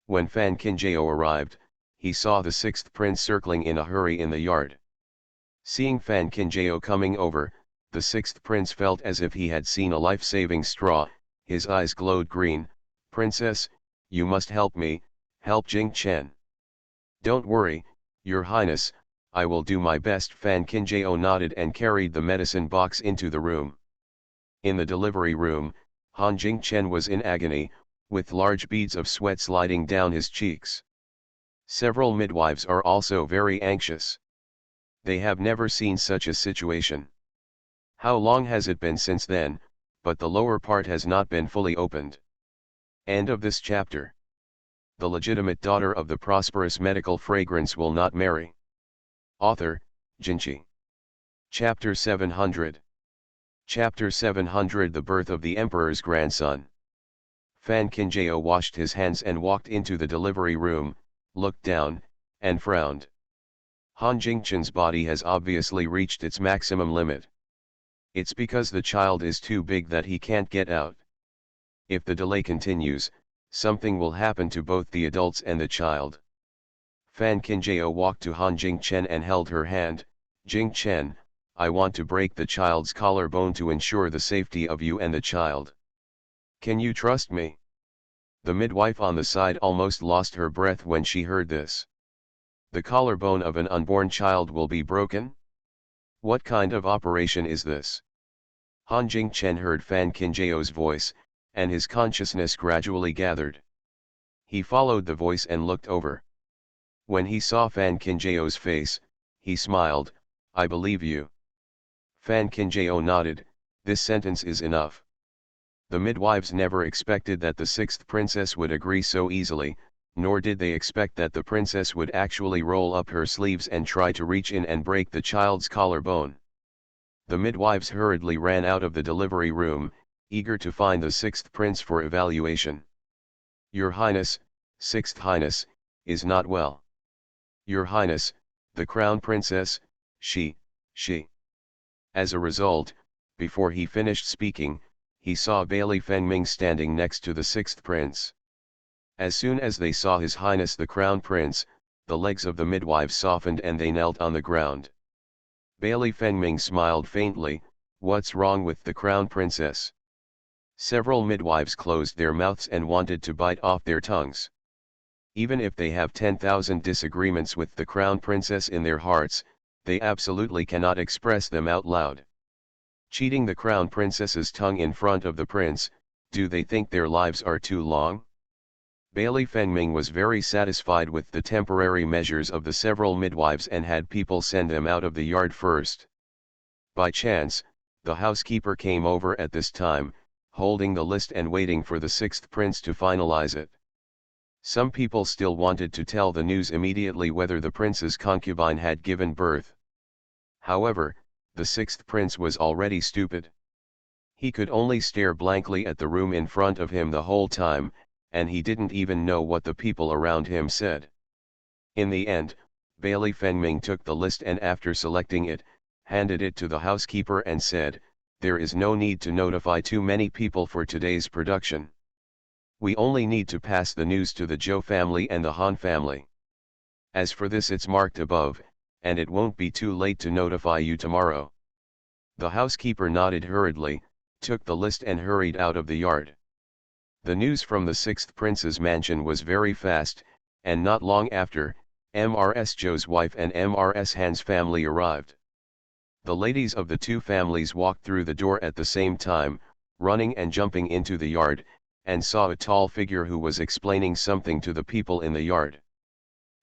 When Fan Kinjao arrived, he saw the 6th prince circling in a hurry in the yard. Seeing Fan Kinjao coming over, the 6th prince felt as if he had seen a life-saving straw. His eyes glowed green. "Princess, you must help me, help Jing Chen." "Don't worry, your highness, I will do my best." Fan Kinjao nodded and carried the medicine box into the room. In the delivery room, Han Jingchen was in agony, with large beads of sweat sliding down his cheeks. Several midwives are also very anxious. They have never seen such a situation. How long has it been since then, but the lower part has not been fully opened. End of this chapter. The legitimate daughter of the prosperous medical fragrance will not marry. Author, Jinchi. Chapter 700. Chapter 700. The birth of the emperor's grandson. Fan Kinjao washed his hands and walked into the delivery room, looked down, and frowned. Han Jingchen's body has obviously reached its maximum limit. It's because the child is too big that he can't get out. If the delay continues, something will happen to both the adults and the child. Fan Kinjao walked to Han Jingchen and held her hand. "Jingchen, I want to break the child's collarbone to ensure the safety of you and the child. Can you trust me?" The midwife on the side almost lost her breath when she heard this. The collarbone of an unborn child will be broken? What kind of operation is this? Han Jingchen heard Fan Kinjao's voice, and his consciousness gradually gathered. He followed the voice and looked over. When he saw Fan Kinjao's face, he smiled. "I believe you." Fan Kinjao nodded. "This sentence is enough." The midwives never expected that the 6th princess would agree so easily, nor did they expect that the princess would actually roll up her sleeves and try to reach in and break the child's collarbone. The midwives hurriedly ran out of the delivery room, eager to find the 6th prince for evaluation. "Your Highness, 6th Highness, is not well." "Your Highness, the crown princess, she. As a result, before he finished speaking, he saw Bailey Fengming standing next to the 6th prince. As soon as they saw His Highness the Crown Prince, the legs of the midwives softened and they knelt on the ground. Bailey Fengming smiled faintly. "What's wrong with the Crown Princess?" Several midwives closed their mouths and wanted to bite off their tongues. Even if they have 10,000 disagreements with the Crown Princess in their hearts, they absolutely cannot express them out loud. Cheating the Crown Princess's tongue in front of the prince, do they think their lives are too long? Bailey Fengming was very satisfied with the temporary measures of the several midwives and had people send them out of the yard first. By chance, the housekeeper came over at this time, holding the list and waiting for the 6th prince to finalize it. Some people still wanted to tell the news immediately whether the prince's concubine had given birth. However, the 6th prince was already stupid. He could only stare blankly at the room in front of him the whole time, and he didn't even know what the people around him said. In the end, Bailey Fengming took the list and after selecting it, handed it to the housekeeper and said, "There is no need to notify too many people for today's production. We only need to pass the news to the Zhou family and the Han family. As for this, it's marked above, and it won't be too late to notify you tomorrow." The housekeeper nodded hurriedly, took the list and hurried out of the yard. The news from the sixth prince's mansion was very fast, and not long after, Mrs. Zhou's wife and Mrs. Han's family arrived. The ladies of the two families walked through the door at the same time, running and jumping into the yard, and saw a tall figure who was explaining something to the people in the yard.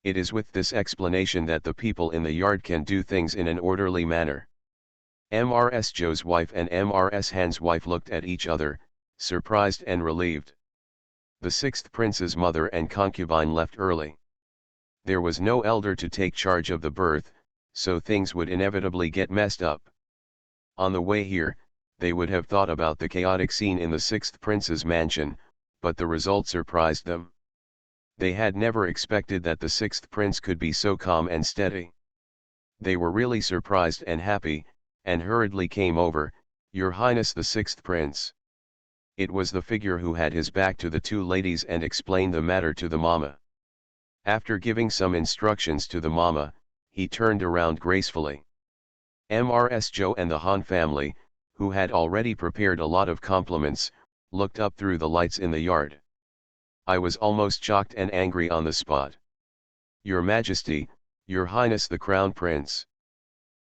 It is with this explanation that the people in the yard can do things in an orderly manner. Mrs. Zhou's wife and Mrs. Han's wife looked at each other, surprised and relieved. The sixth prince's mother and concubine left early. There was no elder to take charge of the birth, so things would inevitably get messed up. On the way here, they would have thought about the chaotic scene in the sixth prince's mansion, but the result surprised them. They had never expected that the sixth prince could be so calm and steady. They were really surprised and happy, and hurriedly came over, "Your Highness the sixth prince." It was the figure who had his back to the two ladies and explained the matter to the mama. After giving some instructions to the mama, he turned around gracefully. Mrs. Zhou and the Han family, who had already prepared a lot of compliments, looked up through the lights in the yard. I was almost shocked and angry on the spot. "Your Majesty, Your Highness the Crown Prince."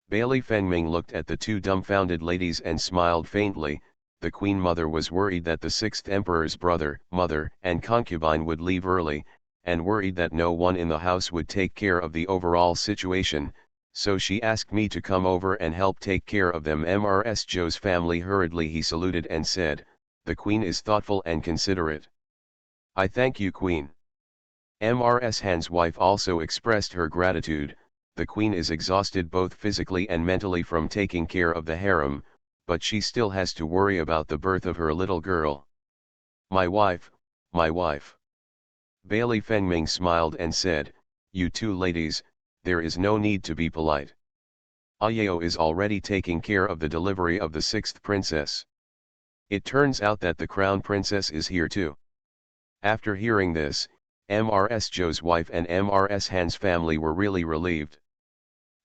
Bailey Fengming looked at the two dumbfounded ladies and smiled faintly. The Queen Mother was worried that the sixth emperor's brother, mother, and concubine would leave early, and worried that no one in the house would take care of the overall situation, so she asked me to come over and help take care of them. Mrs. Zhou's family hurriedly he saluted and said, "The Queen is thoughtful and considerate." "I thank you, Queen." Mrs. Han's wife also expressed her gratitude. "The Queen is exhausted both physically and mentally from taking care of the harem, but she still has to worry about the birth of her little girl." My wife." Bailey Fengming smiled and said, "You two ladies, there is no need to be polite. Ayao is already taking care of the delivery of the sixth princess. It turns out that the crown princess is here too." After hearing this, Mrs. Zhou's wife and Mrs. Han's family were really relieved.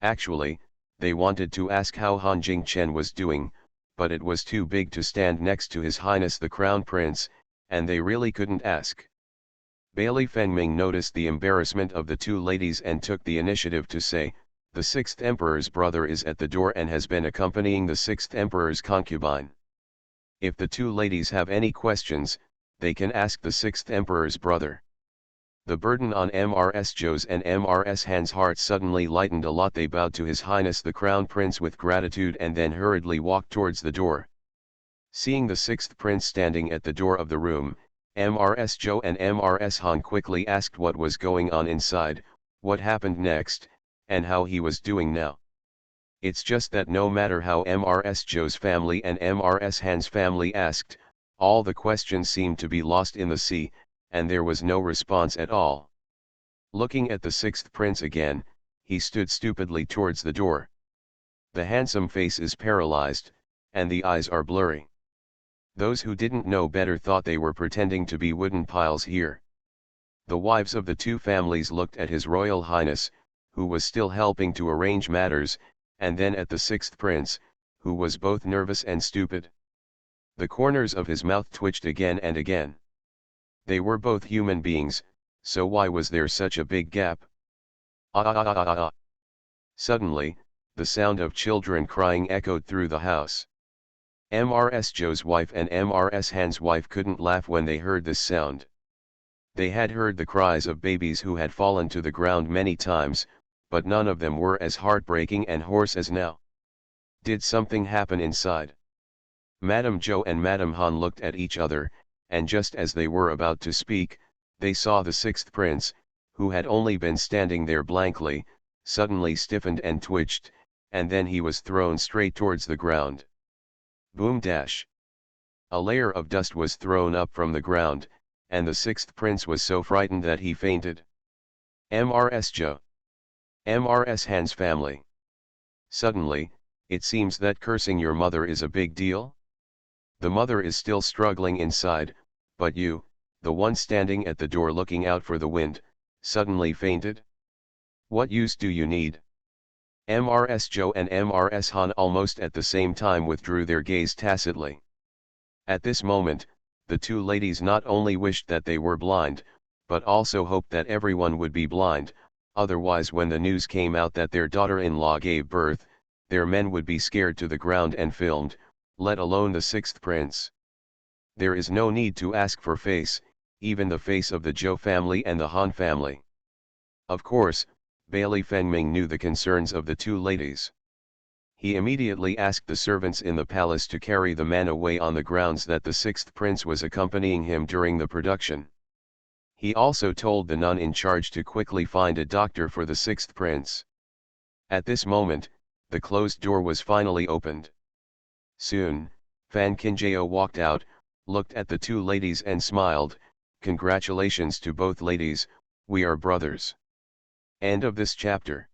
Actually, they wanted to ask how Han Jingchen was doing, but it was too big to stand next to His Highness the Crown Prince, and they really couldn't ask. Bailey Fengming noticed the embarrassment of the two ladies and took the initiative to say, "The sixth emperor's brother is at the door and has been accompanying the sixth emperor's concubine. If the two ladies have any questions, they can ask the sixth emperor's brother." The burden on Mrs. Zhou's and Mrs. Han's hearts suddenly lightened a lot. They bowed to His Highness the Crown Prince with gratitude and then hurriedly walked towards the door. Seeing the sixth prince standing at the door of the room, Mrs. Zhou and Mrs. Han quickly asked what was going on inside, what happened next, and how he was doing now. It's just that no matter how Mrs. Zhou's family and Mrs. Han's family asked, all the questions seemed to be lost in the sea, and there was no response at all. Looking at the sixth prince again, he stood stupidly towards the door. The handsome face is paralyzed, and the eyes are blurry. Those who didn't know better thought they were pretending to be wooden piles here. The wives of the two families looked at His Royal Highness, who was still helping to arrange matters, and then at the sixth prince, who was both nervous and stupid. The corners of his mouth twitched again and again. They were both human beings, so why was there such a big gap? Ah ah ah ah ah. Suddenly, the sound of children crying echoed through the house. Mrs. Zhou's wife and Mrs. Han's wife couldn't laugh when they heard this sound. They had heard the cries of babies who had fallen to the ground many times, but none of them were as heartbreaking and hoarse as now. Did something happen inside? Madame Zhou and Madame Han looked at each other, and just as they were about to speak, they saw the sixth prince, who had only been standing there blankly, suddenly stiffened and twitched, and then he was thrown straight towards the ground. Boom dash. A layer of dust was thrown up from the ground, and the sixth prince was so frightened that he fainted. Mrs. Jo. Mrs. Han's family. Suddenly, it seems that cursing your mother is a big deal? The mother is still struggling inside, but you, the one standing at the door looking out for the wind, suddenly fainted? What use do you need? Mrs. Jo and Mrs. Han almost at the same time withdrew their gaze tacitly. At this moment, the two ladies not only wished that they were blind, but also hoped that everyone would be blind, otherwise when the news came out that their daughter-in-law gave birth, their men would be scared to the ground and filmed, let alone the sixth prince. There is no need to ask for face, even the face of the Zhou family and the Han family. Of course, Bailey Fengming knew the concerns of the two ladies. He immediately asked the servants in the palace to carry the man away on the grounds that the sixth prince was accompanying him during the production. He also told the nun in charge to quickly find a doctor for the sixth prince. At this moment, the closed door was finally opened. Soon, Fan Kinjao walked out, looked at the two ladies and smiled, "Congratulations to both ladies, we are brothers." End of this chapter.